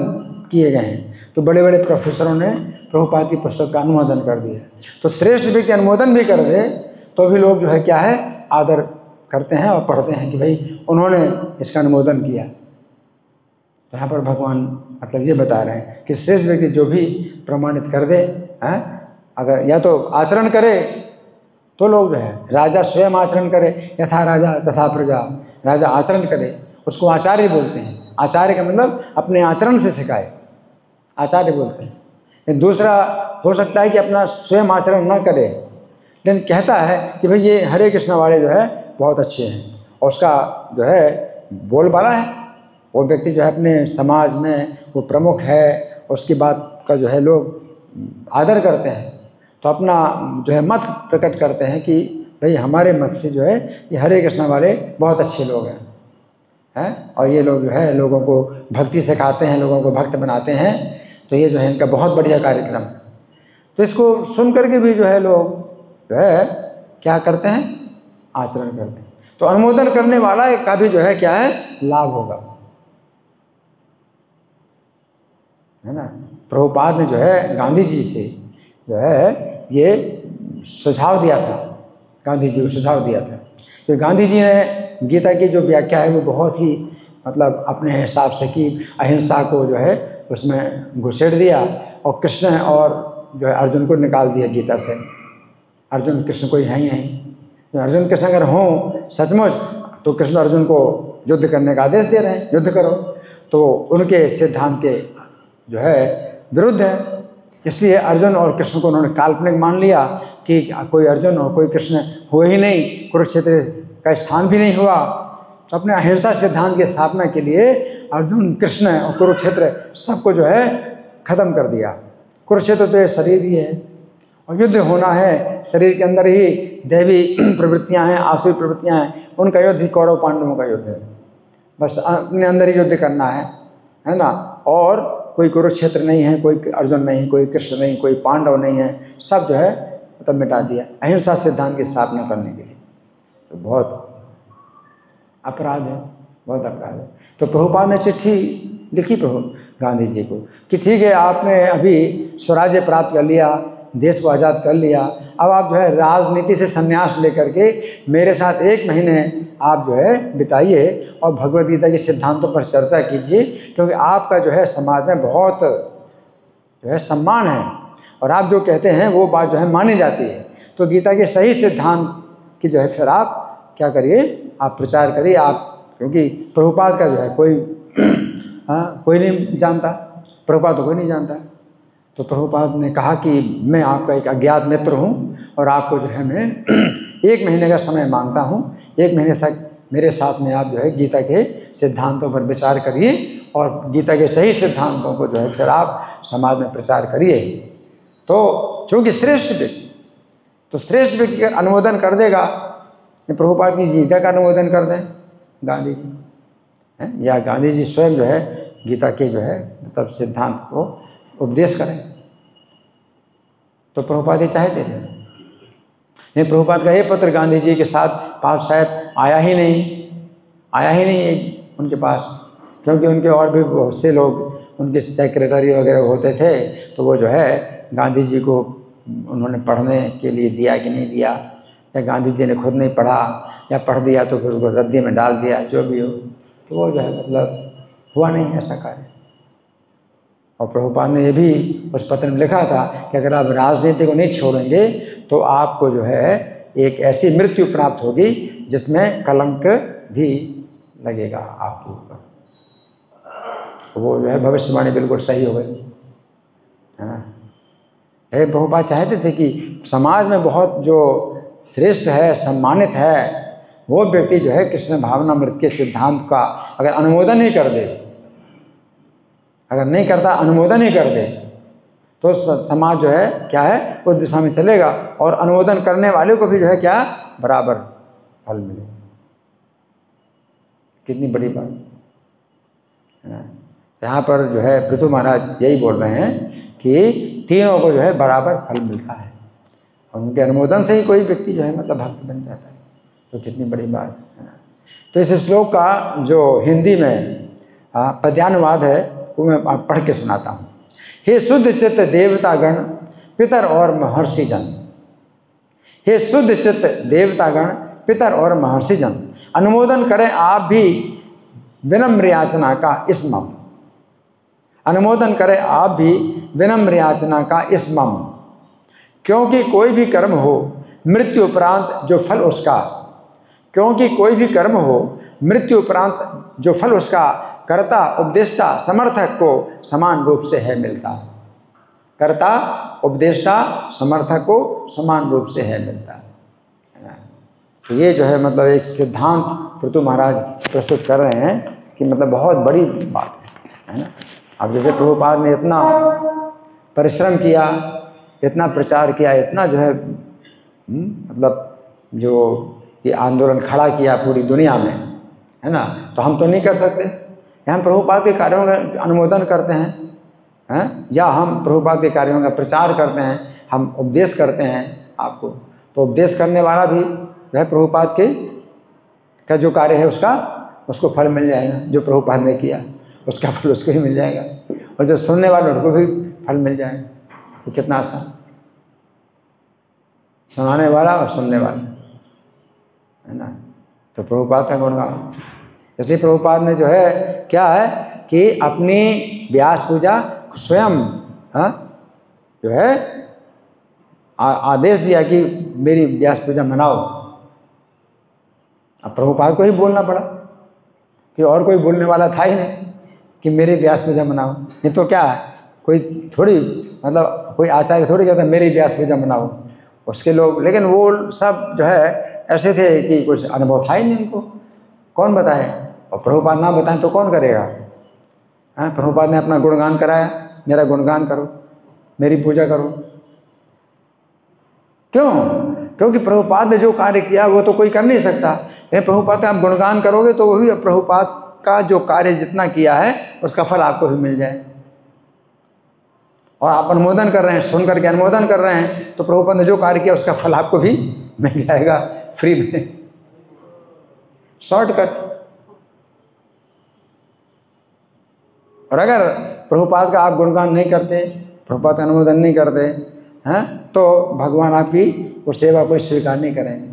किए गए हैं, तो बड़े बड़े प्रोफेसरों ने प्रभुपाद की पुस्तक का अनुमोदन कर दिया। तो श्रेष्ठ व्यक्ति अनुमोदन भी कर दे तो भी लोग जो है क्या है आदर करते हैं और पढ़ते हैं कि भाई उन्होंने इसका अनुमोदन किया। तो यहाँ पर भगवान मतलब ये बता रहे हैं कि श्रेष्ठ व्यक्ति जो भी प्रमाणित कर दे, अगर या तो आचरण करे तो लोग जो है, राजा स्वयं आचरण करे, यथा राजा तथा प्रजा, राजा आचरण करे उसको आचार्य बोलते हैं। आचार्य का मतलब अपने आचरण से सिखाए, आचार्य बोलते हैं। लेकिन दूसरा हो सकता है कि अपना स्वयं आचरण न करे, लेकिन कहता है कि भाई ये हरे कृष्ण वाले जो है बहुत अच्छे हैं, और उसका जो है बोलबाला है, वो व्यक्ति जो है अपने समाज में वो प्रमुख है, उसकी बात का जो है लोग आदर करते हैं, तो अपना जो है मत प्रकट करते हैं कि भाई हमारे मत से जो है ये हरे कृष्ण वाले बहुत अच्छे लोग हैं, और ये लोग जो है लोगों को भक्ति सिखाते हैं, लोगों को भक्त बनाते हैं। तो ये जो है इनका बहुत बढ़िया कार्यक्रम है। तो इसको सुन करके भी जो है लोग जो है क्या करते हैं, आचरण करते हैं। तो अनुमोदन करने वाला का भी जो है क्या है लाभ होगा, है ना। प्रभुपाद ने जो है गांधी जी से जो है ये सुझाव दिया था, गांधी जी को सुझाव दिया था। तो गांधी जी ने गीता की जो व्याख्या है वो बहुत ही मतलब अपने हिसाब से की, अहिंसा को जो है उसमें घुसेड़ दिया, और कृष्ण और जो है अर्जुन को निकाल दिया गीता से। अर्जुन कृष्ण कोई है ही नहीं, तो अर्जुन कृष्ण अगर हों सचमुच तो कृष्ण अर्जुन को युद्ध करने का आदेश दे रहे हैं, युद्ध करो, तो उनके सिद्धांत के जो है विरुद्ध है। इसलिए अर्जुन और कृष्ण को उन्होंने काल्पनिक मान लिया कि कोई अर्जुन और कोई कृष्ण हुए ही नहीं, कुरुक्षेत्र का स्थान भी नहीं हुआ। तो अपने अहिंसा सिद्धांत की स्थापना के लिए अर्जुन, कृष्ण और कुरुक्षेत्र सबको जो है खत्म कर दिया। कुरुक्षेत्र तो ये शरीर ही है, और युद्ध होना है शरीर के अंदर ही, दैवी प्रवृत्तियां हैं, आसुरी प्रवृत्तियां हैं, उनका युद्ध ही कौरव पांडवों का युद्ध है। बस अपने अंदर ही युद्ध करना है ना। और कोई कुरुक्षेत्र नहीं है, कोई अर्जुन नहीं, कोई कृष्ण नहीं, कोई पांडव नहीं है, सब जो है मतलब मिटा दिया अहिंसा सिद्धांत की स्थापना करने के लिए। तो बहुत अपराध है, बहुत अपराध है। तो प्रभुपाद ने चिट्ठी लिखी प्रभु गांधी जी को कि ठीक है आपने अभी स्वराज्य प्राप्त कर लिया, देश को आज़ाद कर लिया, अब आप जो है राजनीति से संन्यास लेकर के मेरे साथ 1 महीने आप जो है बिताइए और भगवद गीता के सिद्धांतों पर चर्चा कीजिए, क्योंकि आपका जो है समाज में बहुत जो है सम्मान है, और आप जो कहते हैं वो बात जो है मानी जाती है। तो गीता के सही सिद्धांत की जो है फिर आप क्या करिए, आप प्रचार करिए आप, क्योंकि प्रभुपाद का जो है कोई नहीं जानता, प्रभुपाद तो कोई नहीं जानता। तो प्रभुपाद ने कहा कि मैं आपका एक अज्ञात मित्र हूँ, और आपको जो है मैं 1 महीने का समय मांगता हूँ, 1 महीने तक मेरे साथ में आप जो है गीता के सिद्धांतों पर विचार करिए, और गीता के सही सिद्धांतों को जो है फिर आप समाज में प्रचार करिए। तो चूँकि श्रेष्ठ व्यक्ति, तो श्रेष्ठ व्यक्ति का अनुमोदन कर देगा, प्रभुपाद की गीता का अनुमोदन कर दें गांधी जी, हैं, या गांधी जी स्वयं जो है गीता के जो है मतलब सिद्धांत को उपदेश करें। तो प्रभुपाद ये चाहते थे। नहीं, प्रभुपाद का ये पत्र गांधी जी के साथ पास शायद आया ही नहीं उनके पास, क्योंकि उनके और भी बहुत से लोग उनके सेक्रेटरी वगैरह होते थे, तो वो जो है गांधी जी को उन्होंने पढ़ने के लिए दिया कि नहीं दिया, या गांधी जी ने खुद नहीं पढ़ा, या पढ़ दिया तो फिर उसको रद्दी में डाल दिया, जो भी हो, तो वो जो है मतलब हुआ नहीं ऐसा कार्य। और प्रभुपाद ने ये भी उस पत्र में लिखा था कि अगर आप राजनीति को नहीं छोड़ेंगे तो आपको जो है एक ऐसी मृत्यु प्राप्त होगी जिसमें कलंक भी लगेगा आपके ऊपर। वो जो है भविष्यवाणी बिल्कुल सही हो गई, है ना। प्रभुपाद चाहते थे कि समाज में बहुत जो श्रेष्ठ है, सम्मानित है, वो व्यक्ति जो है कृष्ण भावनामृत के सिद्धांत का अगर अनुमोदन ही कर दे, अगर नहीं करता, अनुमोदन ही कर दे, तो समाज जो है क्या है उस दिशा में चलेगा, और अनुमोदन करने वाले को भी जो है क्या बराबर फल मिलेगा। कितनी बड़ी बात है ना। यहाँ पर जो है पृथु महाराज यही बोल रहे हैं कि तीनों को जो है बराबर फल मिलता है, और उनके अनुमोदन से ही कोई व्यक्ति जो है मतलब भक्त बन जाता है। तो कितनी बड़ी बात है ना। तो इस श्लोक का जो हिंदी में पद्यानुवाद है वो मैं पढ़ के सुनाता हूँ। हे शुद्ध चित्त देवतागण पितर और महर्षि जन, हे शुद्ध चित्त देवतागण पितर और महर्षि जन, अनुमोदन करें आप भी विनम्र याचना का इस मम, अनुमोदन करें आप भी विनम्र याचना का इस मम, क्योंकि कोई भी कर्म हो मृत्यु उपरांत जो फल उसका, क्योंकि कोई भी कर्म हो मृत्यु उपरांत जो फल उसका कर्ता उपदेष्टा समर्थक को समान रूप से है मिलता, कर्ता उपदेष्टा समर्थक को समान रूप से है मिलता। तो ये जो है मतलब एक सिद्धांत पृथु महाराज प्रस्तुत कर रहे हैं कि मतलब बहुत बड़ी बात है ना। अब जैसे प्रभुपाद ने इतना परिश्रम किया, इतना प्रचार किया, इतना जो है मतलब जो ये आंदोलन खड़ा किया पूरी दुनिया में, है ना, तो हम तो नहीं कर सकते। हम प्रभुपाद के कार्यों का अनुमोदन करते हैं, या हम प्रभुपाद के कार्यों का प्रचार करते हैं, हम उपदेश करते हैं आपको, तो उपदेश करने वाला भी वह प्रभुपाद के का जो कार्य है उसको फल मिल जाएगा। जो प्रभुपाद ने किया उसका फल उसको ही मिल जाएगा, और जो सुनने वाले उनको भी फल मिल जाएगा। तो कितना आसान, सुनाने वाला और सुनने वाला, है ना। तो प्रभुपाद का गुणगान, इसलिए प्रभुपाद ने जो है क्या है कि अपनी व्यास पूजा स्वयं जो है आदेश दिया कि मेरी व्यास पूजा मनाओ। अब प्रभुपाद को ही बोलना पड़ा कि और कोई बोलने वाला था ही नहीं कि मेरी व्यास पूजा मनाओ। नहीं तो क्या कोई थोड़ी मतलब कोई आचार्य थोड़ी कहता मेरी व्यास पूजा मनाओ, उसके लोग, लेकिन वो सब जो है ऐसे थे कि कुछ अनुभव था ही नहीं उनको, कौन बताए। और प्रभुपाद ना बताएं तो कौन करेगा। प्रभुपाद ने अपना गुणगान कराया, मेरा गुणगान करो, मेरी पूजा करो। क्यों? क्योंकि प्रभुपाद ने जो कार्य किया वो तो कोई कर नहीं सकता। लेकिन प्रभुपाद का आप गुणगान करोगे तो वही प्रभुपाद का जो कार्य जितना किया है उसका फल आपको भी मिल जाए। और आप अनुमोदन कर रहे हैं, सुन करके अनुमोदन कर रहे हैं, तो प्रभुपाद ने जो कार्य किया उसका फल आपको भी मिल जाएगा फ्री में, शॉर्टकट। और अगर प्रभुपाद का आप गुणगान नहीं करते, प्रभुपाद का अनुमोदन नहीं करते हैं, तो भगवान आपकी वो सेवा को स्वीकार नहीं करेंगे।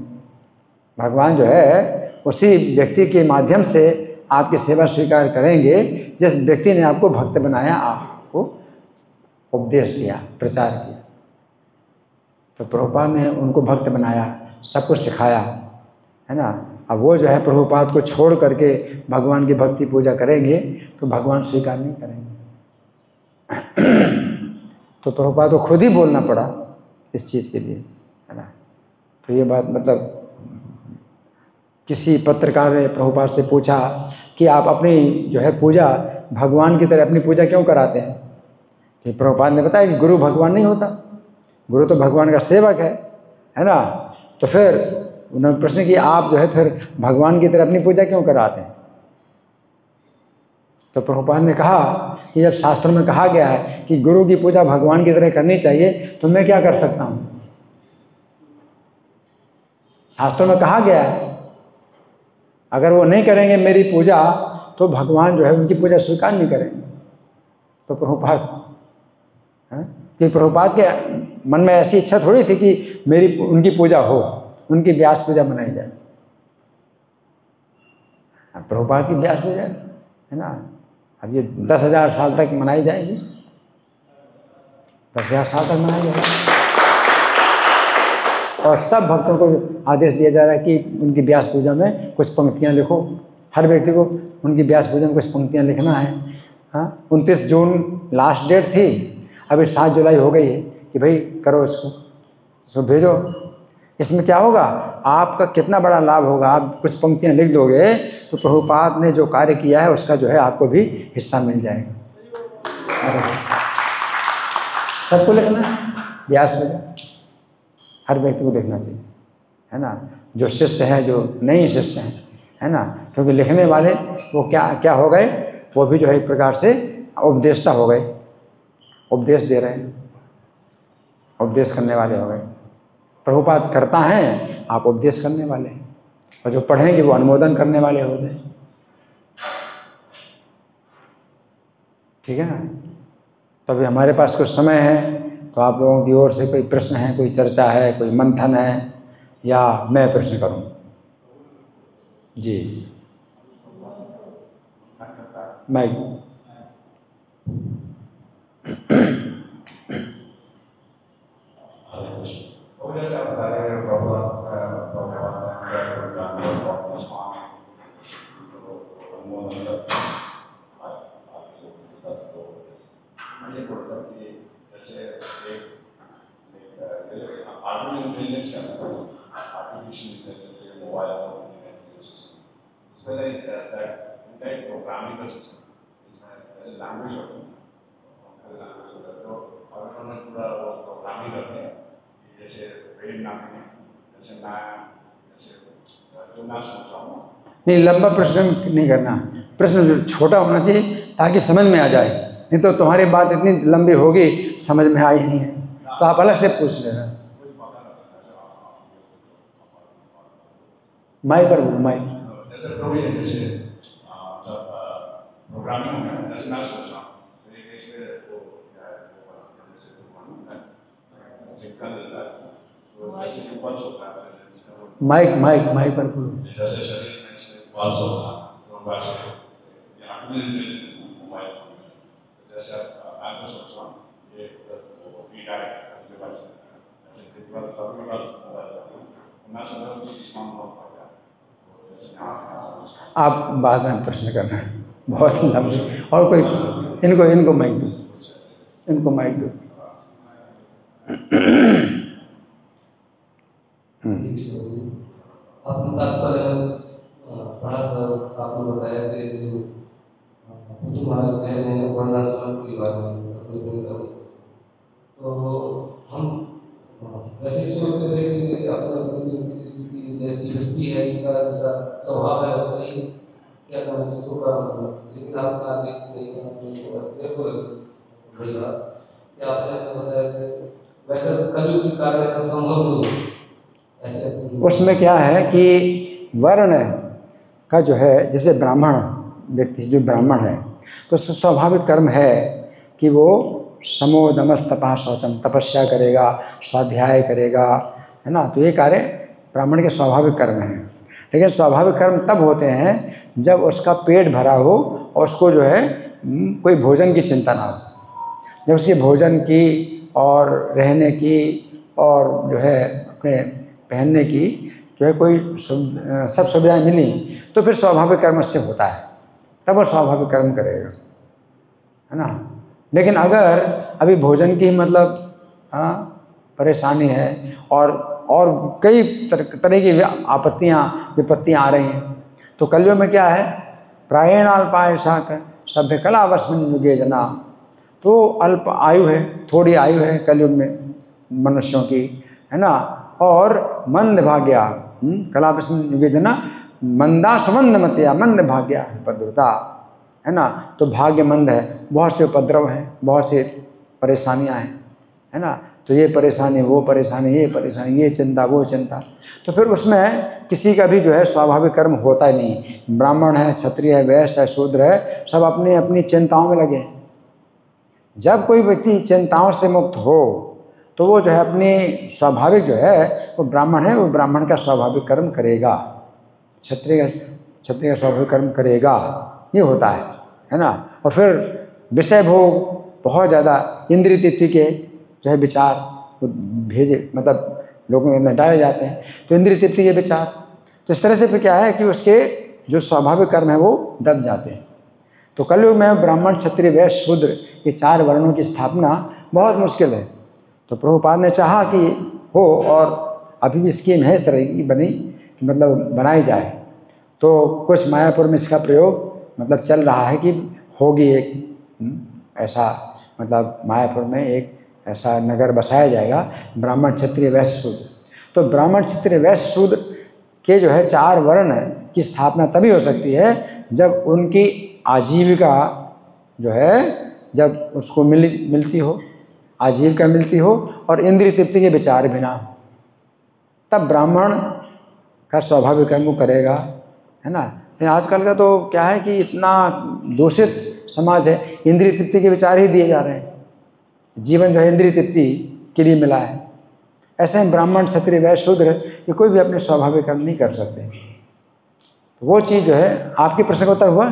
भगवान जो है उसी व्यक्ति के माध्यम से आपकी सेवा स्वीकार करेंगे जिस व्यक्ति ने आपको भक्त बनाया, आपको उपदेश दिया, प्रचार किया। तो प्रभुपाद ने उनको भक्त बनाया, सब कुछ सिखाया, है ना। अब वो जो है प्रभुपाद को छोड़ करके भगवान की भक्ति पूजा करेंगे तो भगवान स्वीकार नहीं करेंगे। तो प्रभुपाद को खुद ही बोलना पड़ा इस चीज़ के लिए, है ना। तो ये बात मतलब किसी पत्रकार ने प्रभुपाद से पूछा कि आप अपनी जो है पूजा भगवान की तरह अपनी पूजा क्यों कराते हैं। कि प्रभुपाद ने बताया कि गुरु भगवान नहीं होता, गुरु तो भगवान का सेवक है ना। तो फिर उन्होंने प्रश्न किया आप जो है फिर भगवान की तरह अपनी पूजा क्यों कराते हैं। तो प्रभुपाद ने कहा कि जब शास्त्रों में कहा गया है कि गुरु की पूजा भगवान की तरह करनी चाहिए, तो मैं क्या कर सकता हूँ? शास्त्रों में कहा गया है अगर वो नहीं करेंगे मेरी पूजा तो भगवान जो है उनकी पूजा स्वीकार नहीं करेंगे। तो प्रभुपाद कि प्रभुपाद के मन में ऐसी इच्छा थोड़ी थी कि मेरी उनकी पूजा हो, उनकी व्यास पूजा मनाई जाए। प्रभुपाद की व्यास पूजा है ना, अब ये 10,000 साल तक मनाई जाएगी, 10,000 साल तक मनाई जाएगी। और सब भक्तों को आदेश दिया जा रहा है कि उनकी व्यास पूजा में कुछ पंक्तियां लिखो। हर व्यक्ति को उनकी व्यास पूजा में कुछ पंक्तियां लिखना है। हाँ, 29 जून लास्ट डेट थी, अभी 7 जुलाई हो गई है कि भाई करो इसको भेजो। इसमें क्या होगा, आपका कितना बड़ा लाभ होगा। आप कुछ पंक्तियां लिख दोगे तो प्रभुपाद ने जो कार्य किया है उसका जो है आपको भी हिस्सा मिल जाएगा। सबको लिखना है व्यास पूजा, हर व्यक्ति को लिखना चाहिए, है ना। जो शिष्य हैं, जो नए शिष्य हैं, है ना, क्योंकि लिखने वाले वो क्या हो गए, वो भी जो है एक प्रकार से उपदेष्टा हो गए, उपदेश दे रहे हैं, उपदेश करने वाले हो गए। प्रभुपाद करता है, आप उपदेश करने वाले हैं, और जो पढ़ेंगे वो अनुमोदन करने वाले हो गए। ठीक है ना। तो अभी हमारे पास कुछ समय है, तो आप लोगों की ओर से कोई प्रश्न है, कोई चर्चा है, कोई मंथन है, या मैं प्रश्न करूं? जी माइक। नहीं, लंबा प्रश्न नहीं करना, प्रश्न छोटा होना चाहिए ताकि समझ में आ जाए। नहीं तो तुम्हारी बात इतनी लंबी होगी समझ में आई नहीं है, तो आप अलग से पूछ लेना। माइक पर बोलो, माइक। माइक माइक माइक पर बोलो। आप बाद में प्रश्न करना है, बहुत लंबी। और कोई इनको माइक दो, इनको माइक दो। आपने तात्पर्य पढ़ा था, आपने बताया कि जो महाराज कह रहे हैं वर्णाश्रम के बारे में, तो हम वैसे सोचते थे कि अपने किसी जैसी व्यक्ति है, जिसका जैसा स्वभाव है वैसा ही क्या करना चाहिए तो करना। लेकिन आपने आज क्या आपने ऐसा बताया कि वैसा कलयुग के कारण ऐसा संभव नहीं है। उसमें क्या है कि वर्ण का जो है, जैसे ब्राह्मण व्यक्ति जो ब्राह्मण है तो स्वाभाविक कर्म है कि वो समो दमस तपा शौचम, तपस्या करेगा, स्वाध्याय करेगा, है ना। तो ये कार्य ब्राह्मण के स्वाभाविक कर्म हैं। लेकिन स्वाभाविक कर्म तब होते हैं जब उसका पेट भरा हो और उसको जो है कोई भोजन की चिंता ना हो। जब उसके भोजन की और रहने की और जो है अपने पहनने की जो है कोई सब सुविधाएं मिली, तो फिर स्वाभाविक कर्म से होता है, तब वो स्वाभाविक कर्म करेगा, है ना। लेकिन अगर अभी भोजन की मतलब परेशानी है और कई तरह की आपत्तियाँ विपत्तियाँ आ रही हैं, तो कलयुग में क्या है, प्रायणाल्पायुषाक सभ्य कला वस्मिन् युगे जना। तो अल्प आयु है, थोड़ी आयु है कलयुग में मनुष्यों की, है ना। और मंद भाग्या, कला वस्मिन् युगे जना मंदा सुमंद मतिया, मंद भाग्या पदुता। है ना, तो भाग्यमंद है। बहुत से उपद्रव हैं, बहुत से परेशानियां हैं, है ना, तो ये परेशानी, वो परेशानी, ये परेशानी, ये चिंता, वो चिंता, तो फिर उसमें किसी का भी जो है स्वाभाविक कर्म होता ही नहीं। ब्राह्मण है, क्षत्रिय है, वैश्य है, शूद्र है, सब अपनी अपनी चिंताओं में लगे हैं। जब कोई व्यक्ति चिंताओं से मुक्त हो तो वो जो है अपनी स्वाभाविक जो है, वो ब्राह्मण है, वो ब्राह्मण का स्वाभाविक कर्म करेगा, क्षत्रिय का स्वाभाविक कर्म करेगा, ये होता है ना। और फिर विषय भोग, बहुत ज़्यादा इंद्रिय तृप्ति के जो है विचार भेजे, मतलब लोगों में डाले जाते हैं, तो इंद्रिय तृप्ति के विचार, तो इस तरह से फिर क्या है कि उसके जो स्वाभाविक कर्म है वो दब जाते हैं। तो कलयुग में ब्राह्मण, क्षत्रिय, वैश्य, शूद्र, ये 4 वर्णों की स्थापना बहुत मुश्किल है। तो प्रभुपाद ने चाहा कि हो, और अभी भी स्कीम है इस तरह की बनी कि मतलब बनाई जाए। तो कुछ मायापुर में इसका प्रयोग मतलब चल रहा है कि होगी एक ऐसा, मतलब मायापुर में एक ऐसा नगर बसाया जाएगा, ब्राह्मण, क्षत्रिय, वैश्य, शूद्र। तो ब्राह्मण, क्षत्रिय, वैश्य, शूद्र के जो है 4 वर्ण की स्थापना तभी हो सकती है जब उनकी आजीविका जो है, जब उसको मिलती हो, आजीविका मिलती हो, और इंद्रिय तृप्ति के विचार भी ना हो, तब ब्राह्मण का स्वाभाविक कर्म वो करेगा, है ना। आजकल का तो क्या है कि इतना दूषित समाज है, इंद्रिय तृप्ति के विचार ही दिए जा रहे हैं, जीवन जो है इंद्रिय तृप्ति के लिए मिला है। ऐसे में ब्राह्मण, क्षत्रिय, वैश्य, शूद्र ये कोई भी अपने स्वाभाविक कर्म नहीं कर सकते। तो वो चीज़ जो है, आपकी प्रश्न का उत्तर हुआ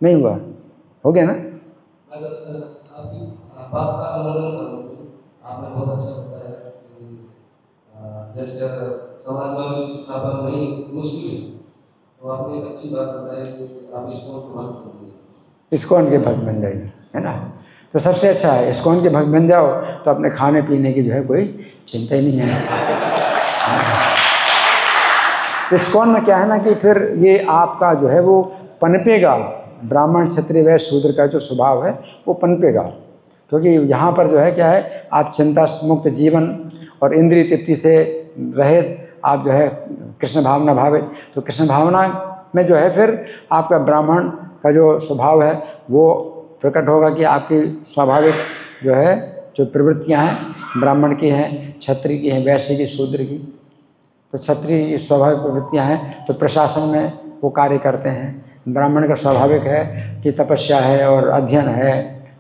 नहीं हुआ? हो गया ना? आपकी बात का अनुमोदन करूँ, आपने बहुत अच्छा बताया कि जैसे समाज में इसकी स्थापना नहीं मुश्किल है, तो आपने एक अच्छी बात बताई कि आप इस्कॉन के भक्त बन जाइए, इस्कॉन के भक्त बन जाइए, है ना। तो सबसे अच्छा है, इस्कॉन के भक्त बन जाओ तो अपने खाने पीने की जो है कोई चिंता ही नहीं है। इस्कॉन में क्या है ना कि फिर ये आपका जो है वो पनपेगा, ब्राह्मण, क्षत्रिय, वैश्य, शूद्र का जो स्वभाव है वो पनपेगा, क्योंकि यहाँ पर जो है क्या है, आप चिंता मुक्त जीवन और इंद्रिय तृप्ति से रहित आप जो है कृष्ण भावना भावित, तो कृष्ण भावना में जो है फिर आपका ब्राह्मण का जो स्वभाव है वो प्रकट होगा कि आपकी स्वाभाविक जो है जो प्रवृत्तियाँ हैं ब्राह्मण की हैं, क्षत्रिय की हैं, वैश्य की, शूद्र की। तो क्षत्रिय की स्वाभाविक प्रवृत्तियाँ हैं तो प्रशासन में वो कार्य करते हैं, ब्राह्मण का स्वाभाविक है कि तपस्या है और अध्ययन है,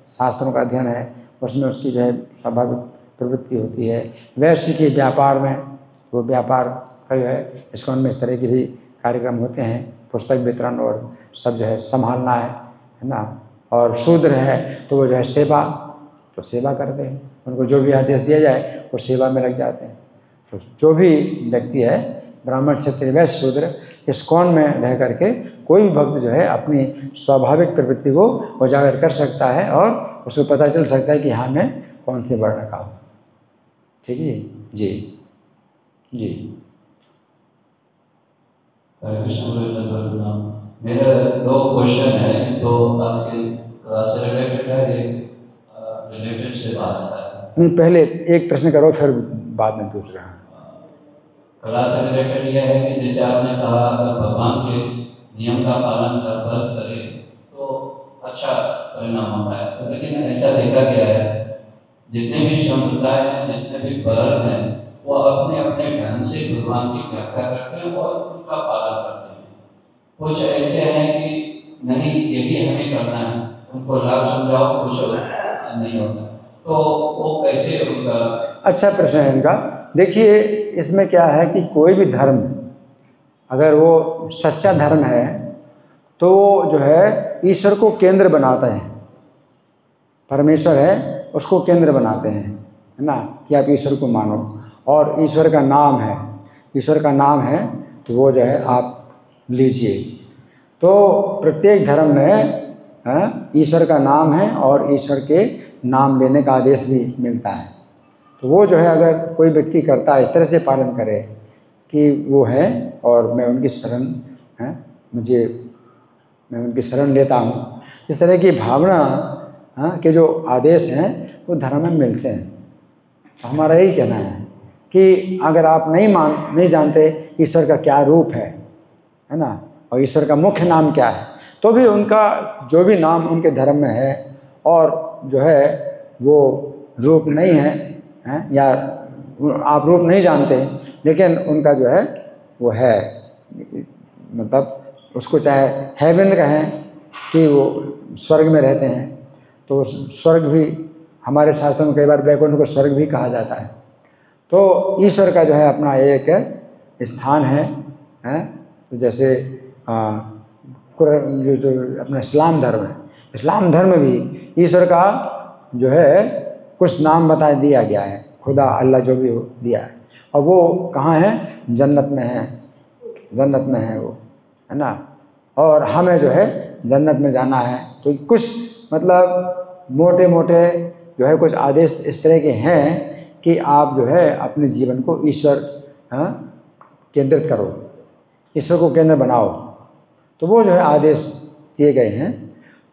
शास्त्रों का अध्ययन है, उसमें उसकी जो है स्वाभाविक प्रवृत्ति होती है। वैश्य की व्यापार में, वो व्यापार का जो है इस्कॉन में इस तरह के भी कार्यक्रम होते हैं, पुस्तक वितरण और सब जो है संभालना है ना। और शूद्र है तो वो जो है सेवा, तो सेवा करते हैं, उनको जो भी आदेश दिया जाए वो सेवा में लग जाते हैं। तो जो भी व्यक्ति है ब्राह्मण, क्षत्रिय, वैश्य, शूद्र, इस्कॉन में रह करके कोई भी भक्त जो है अपनी स्वाभाविक प्रवृत्ति को उजागर कर सकता है और उसको पता चल सकता है कि हाँ मैं कौन से वर्ण का हूँ। ठीक है जी जी। मेरा 2 क्वेश्चन है, तो आपके क्लास से रिलेटेड है, एक रिलेटेड से बात है। नहीं, पहले एक प्रश्न करो फिर बाद में दूसरा। क्लास से रिलेटेड यह है कि जैसे आपने कहा अगर भगवान के नियम का पालन करे तो अच्छा परिणाम होता है, तो लेकिन ऐसा देखा गया है जितने भी संप्रदाय हैं, जितने भी वर्ग हैं, वो अपने अपने ढंग से भगवान की व्याख्या करते हैं और उनका पालन करते हैं। कुछ ऐसे हैं कि नहीं यही हमें करना है, उनको लाभ समझाओ कुछ नहीं होता, तो वो कैसे उनका। अच्छा प्रश्न है इनका। देखिए इसमें क्या है कि कोई भी धर्म अगर वो सच्चा धर्म है तो जो है ईश्वर को केंद्र बनाता है, परमेश्वर है उसको केंद्र बनाते हैं, है ना, कि आप ईश्वर को मानो और ईश्वर का नाम है, ईश्वर का नाम है तो वो जो है आप लीजिए। तो प्रत्येक धर्म में ईश्वर का नाम है और ईश्वर के नाम लेने का आदेश भी मिलता है। तो वो जो है अगर कोई व्यक्ति करता है, इस तरह से पालन करे कि वो है और मैं उनकी शरण है, मैं उनकी शरण लेता हूँ, इस तरह की भावना के जो आदेश हैं वो धर्म में मिलते हैं। तो हमारा यही कहना है कि अगर आप नहीं जानते ईश्वर का क्या रूप है ना, और ईश्वर का मुख्य नाम क्या है, तो भी उनका जो भी नाम उनके धर्म में है और जो है वो रूप नहीं है, या आप रूप नहीं जानते, लेकिन उनका जो है वो है, मतलब उसको चाहे हेवन कहें कि वो स्वर्ग में रहते हैं, तो स्वर्ग भी हमारे शास्त्रों में कई बार वैकुंठ को स्वर्ग भी कहा जाता है। तो ईश्वर का जो है अपना एक स्थान है, तो जैसे जो अपना इस्लाम धर्म है, इस्लाम धर्म में भी ईश्वर का जो है कुछ नाम बता दिया गया है, खुदा अल्लाह जो भी दिया है, और वो कहाँ है, जन्नत में है, जन्नत में है वो, है ना। और हमें जो है जन्नत में जाना है, तो कुछ मतलब मोटे मोटे जो है कुछ आदेश इस तरह के हैं कि आप जो है अपने जीवन को ईश्वर केंद्रित करो, ईश्वर को केंद्र बनाओ, तो वो जो है आदेश दिए गए हैं।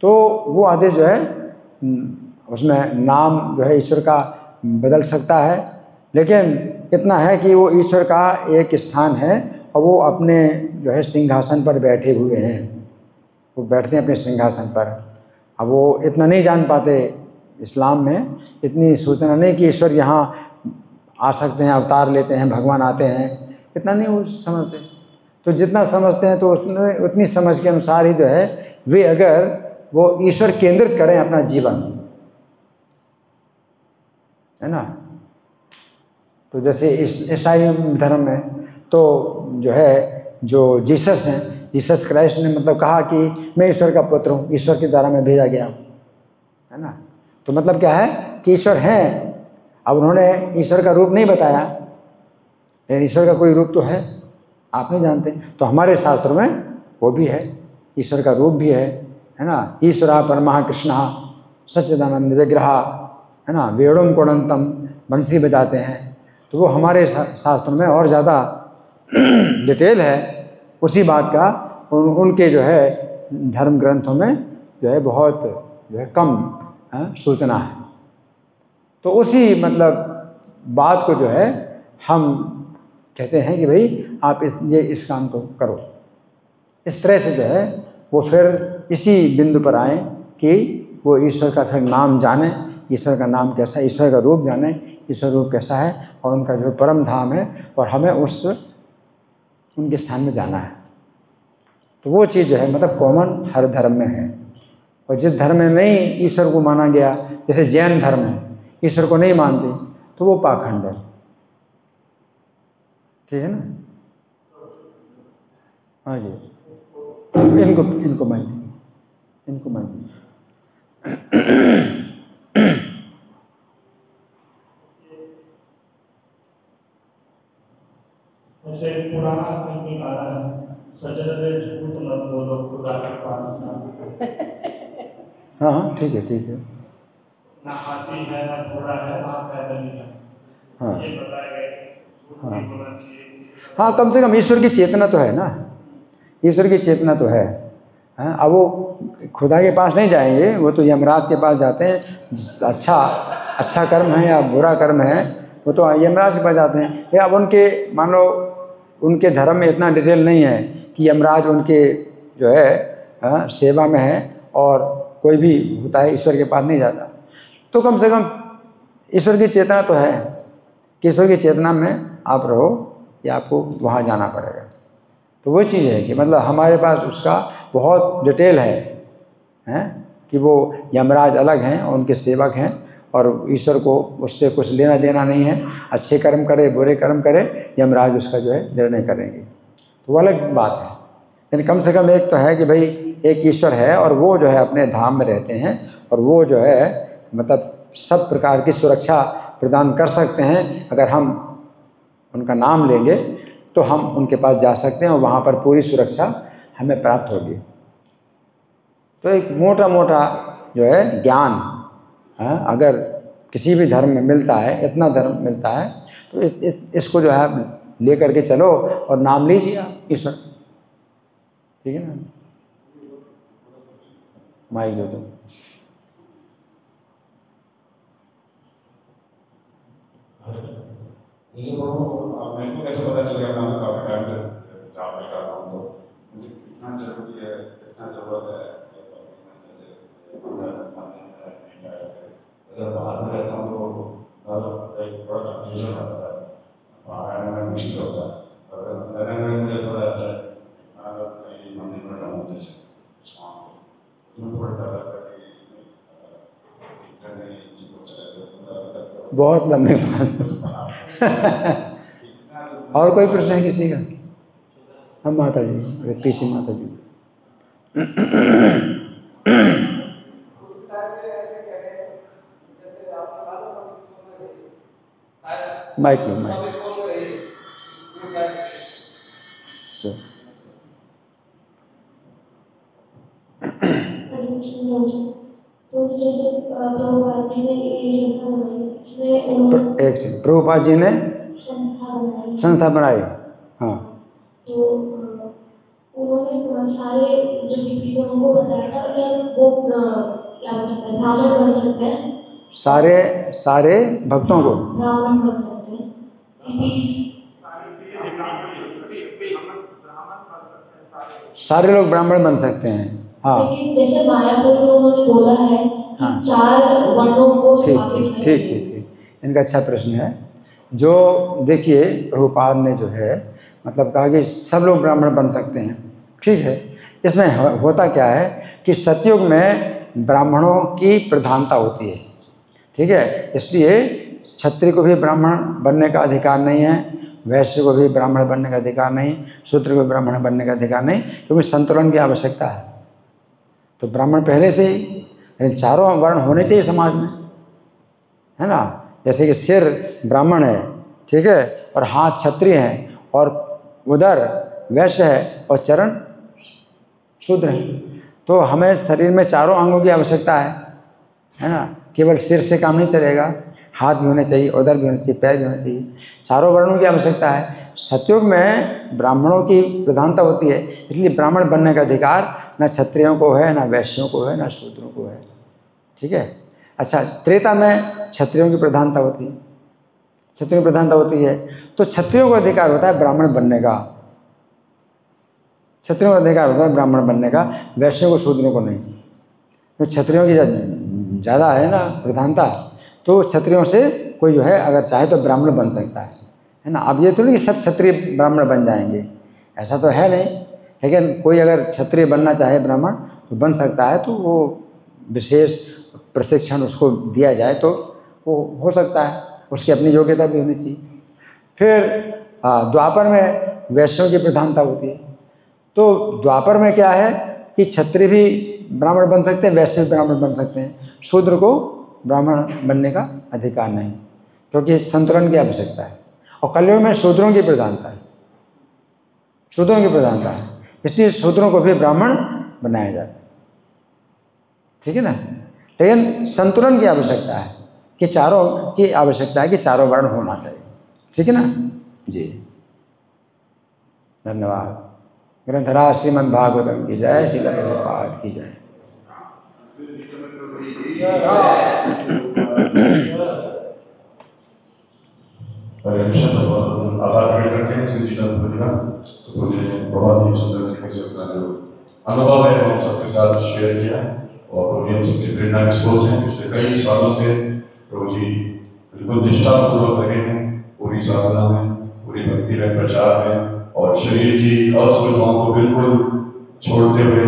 तो वो आदेश जो है उसमें नाम जो है ईश्वर का बदल सकता है, लेकिन इतना है कि वो ईश्वर का एक स्थान है और वो अपने जो है सिंहासन पर बैठे हुए हैं, वो बैठते हैं अपने सिंहासन पर। अब वो इतना नहीं जान पाते, इस्लाम में इतनी सूचना नहीं कि ईश्वर यहाँ आ सकते हैं, अवतार लेते हैं, भगवान आते हैं, इतना नहीं वो समझते। तो जितना समझते हैं तो उतनी समझ के अनुसार ही जो है वे अगर वो ईश्वर केंद्रित करें अपना जीवन, है ना। तो जैसे ईसाई धर्म में तो जो है जो जीसस हैं, जीसस क्राइस्ट ने मतलब कहा कि मैं ईश्वर का पुत्र हूँ, ईश्वर के द्वारा मैं भेजा गया हूँ, है ना। तो मतलब क्या है कि ईश्वर है। अब उन्होंने ईश्वर का रूप नहीं बताया, लेकिन ईश्वर का कोई रूप तो है, आप नहीं जानते। तो हमारे शास्त्रों में वो भी है, ईश्वर का रूप भी है ना। ईश्वरा परमः कृष्ण सच्चिदानंद विग्रह, है ना, वेणुम कोणंतम, बंसी बजाते हैं। तो वो हमारे शास्त्रों में और ज़्यादा डिटेल है उसी बात का, उनके जो है धर्म ग्रंथों में जो है बहुत जो है कम सूचना है। तो उसी मतलब बात को जो है हम कहते हैं कि भाई आप इस काम को करो। इस तरह से जो है वो फिर इसी बिंदु पर आए कि वो ईश्वर का फिर नाम जाने, ईश्वर का नाम कैसा है, ईश्वर का रूप जाने, ईश्वर रूप कैसा है और उनका जो परम धाम है, और हमें उनके स्थान में जाना है। तो वो चीज़ जो है मतलब कॉमन हर धर्म में है। और जिस धर्म में नहीं ईश्वर को माना गया, जैसे जैन धर्म है, ईश्वर को नहीं मानते, तो वो पाखंड है, ठीक है ना। हाँ जी, इनको माइक ऐसे पुराना फिल्मी गाना है, सजदे झूठ मत बोलो खुदा के पास ना। हाँ ठीक है ना हाथी है ना घोड़ा है ना पैदल ही है। हाँ ये बताया गया कि झूठ नहीं बोलना चाहिए। हाँ, कम से कम ईश्वर की चेतना तो है ना, ईश्वर की चेतना तो है। अब वो खुदा के पास नहीं जाएंगे, वो तो यमराज के पास जाते हैं। अच्छा कर्म है या बुरा कर्म है, वो तो यमराज के पास जाते हैं। या अब उनके मान लो उनके धर्म में इतना डिटेल नहीं है कि यमराज उनके जो है सेवा में है और कोई भी होता है ईश्वर के पास नहीं जाता। तो कम से कम ईश्वर की चेतना तो है कि ईश्वर की चेतना में आप रहो या आपको वहाँ जाना पड़ेगा। तो वो चीज़ है कि मतलब हमारे पास उसका बहुत डिटेल है कि वो यमराज अलग हैं और उनके सेवक हैं, और ईश्वर को उससे कुछ लेना देना नहीं है। अच्छे कर्म करे बुरे कर्म करे, यमराज उसका जो है निर्णय करेंगे, तो वो अलग बात है। लेकिन कम से कम एक तो है कि भाई एक ईश्वर है और वो जो है अपने धाम में रहते हैं, और वो जो है मतलब सब प्रकार की सुरक्षा प्रदान कर सकते हैं। अगर हम उनका नाम लेंगे तो हम उनके पास जा सकते हैं और वहाँ पर पूरी सुरक्षा हमें प्राप्त होगी। तो एक मोटा मोटा जो है ज्ञान अगर किसी भी धर्म में मिलता है, इतना धर्म मिलता है, तो इसको जो है आप ले करके चलो और नाम लीजिए आप ईश्वर, ठीक है ना। माइक दो तो ये जो मेरे को कैसे पता चल गया, मैं तो काफी टाइम से ट्रैवल कर रहा हूँ, तो मुझे इतना अगर बाहर में रहता हूँ तो एक बड़ा कंफ्यूजन होता है, बाहर में मुश्किल होता है। अगर अंदर में मुझे थोड़ा अच्छा है, अगर कहीं मंदिर में रहूँ जैसे शाम को, उसमें थोड़ा डर लगता है कि नहीं चीज़ों से बहुत लंबी बात। और कोई प्रश्न है किसी का? हम माता जी, पीसी माता जी। माइक लो, माइक। तो जैसे प्रभुपाद जी ने ये संस्था बनाई, इसमें एक सेकंड, प्रभुपाद जी ने संस्था बनाई, हाँ। तो उन्होंने सारे जो विभिन्न उनको बताया था कि वो क्या बन सकते हैं, ब्राह्मण बन सकते हैं, सारे भक्तों को ब्राह्मण बन सकते हैं। सारे लोग ब्राह्मण बन सकते हैं, हाँ। लेकिन जैसे मायापुर में उन्होंने बोला है कि हाँ। 4 वर्णों को स्थापित करें। ठीक, इनका अच्छा प्रश्न है। जो देखिए, प्रभुपाद ने जो है मतलब कहा कि सब लोग ब्राह्मण बन सकते हैं, ठीक है। इसमें होता क्या है कि सतयुग में ब्राह्मणों की प्रधानता होती है, ठीक है। इसलिए क्षत्रिय को भी ब्राह्मण बनने का अधिकार नहीं है, वैश्य को भी ब्राह्मण बनने का अधिकार नहीं, शूद्र को ब्राह्मण बनने का अधिकार नहीं, क्योंकि संतुलन की आवश्यकता है। तो ब्राह्मण पहले से ही चारों वर्ण होने चाहिए समाज में, है ना। जैसे कि सिर ब्राह्मण है, ठीक है, और हाथ क्षत्रिय हैं, और उदर वैश्य है, और चरण शूद्र है। तो हमें शरीर में चारों अंगों की आवश्यकता है ना। केवल सिर से काम नहीं चलेगा, हाथ भी होने चाहिए, उदर भी होने चाहिए, पैर भी होने चाहिए, चारों वर्णों की आवश्यकता है। सतयुग में ब्राह्मणों की प्रधानता होती है, इसलिए ब्राह्मण बनने का अधिकार न क्षत्रियों को है, न वैश्यों को है, न शूद्रों को है, ठीक है। अच्छा, त्रेता में क्षत्रियों की प्रधानता होती है, क्षत्रियों की प्रधानता होती है, तो क्षत्रियों को अधिकार होता है ब्राह्मण बनने का, क्षत्रियों को अधिकार होता है ब्राह्मण बनने का, वैश्यों को शूद्रों को नहीं। तो क्षत्रियों की ज़्यादा है ना प्रधानता, तो क्षत्रियों से कोई जो है अगर चाहे तो ब्राह्मण बन सकता है ना। अब ये तो नहीं कि सब क्षत्रिय ब्राह्मण बन जाएंगे, ऐसा तो है नहीं, लेकिन कोई अगर क्षत्रिय बनना चाहे ब्राह्मण तो बन सकता है। तो वो विशेष प्रशिक्षण उसको दिया जाए तो वो हो सकता है, उसकी अपनी योग्यता भी होनी चाहिए। फिर द्वापर में वैश्यों की प्रधानता होती है। तो द्वापर में क्या है कि क्षत्रिय भी ब्राह्मण बन सकते हैं, वैश्य भी ब्राह्मण बन सकते हैं, शूद्र को ब्राह्मण बनने का अधिकार नहीं, क्योंकि संतुलन की आवश्यकता है। और कलयुग में शूद्रों की प्रधानता है, शूद्रों की प्रधानता है, इसलिए शूद्रों को भी ब्राह्मण बनाया जाता है, ठीक है ना। लेकिन संतुलन की आवश्यकता है कि चारों की आवश्यकता है कि चारों वर्ण होना चाहिए, ठीक है ना जी। धन्यवाद। ग्रंथराज श्रीमद् भागवतम की जय, श्रील प्रभुपाद की जय। आभार व्यक्त करते हैं श्री जिला का, तो उन्होंने बहुत ही सुंदर तरीके से अपना जो अनुभव है वो हम सबके साथ शेयर किया, और उन्हें हम सबकी प्रेरणा के स्रोत हैं। पिछले कई सालों से प्रभु जी बिल्कुल निष्ठापूर्वक लगे हैं पूरी साधना में, पूरी भक्ति में, प्रचार में, और शरीर की असुविधाओं को बिल्कुल छोड़ते हुए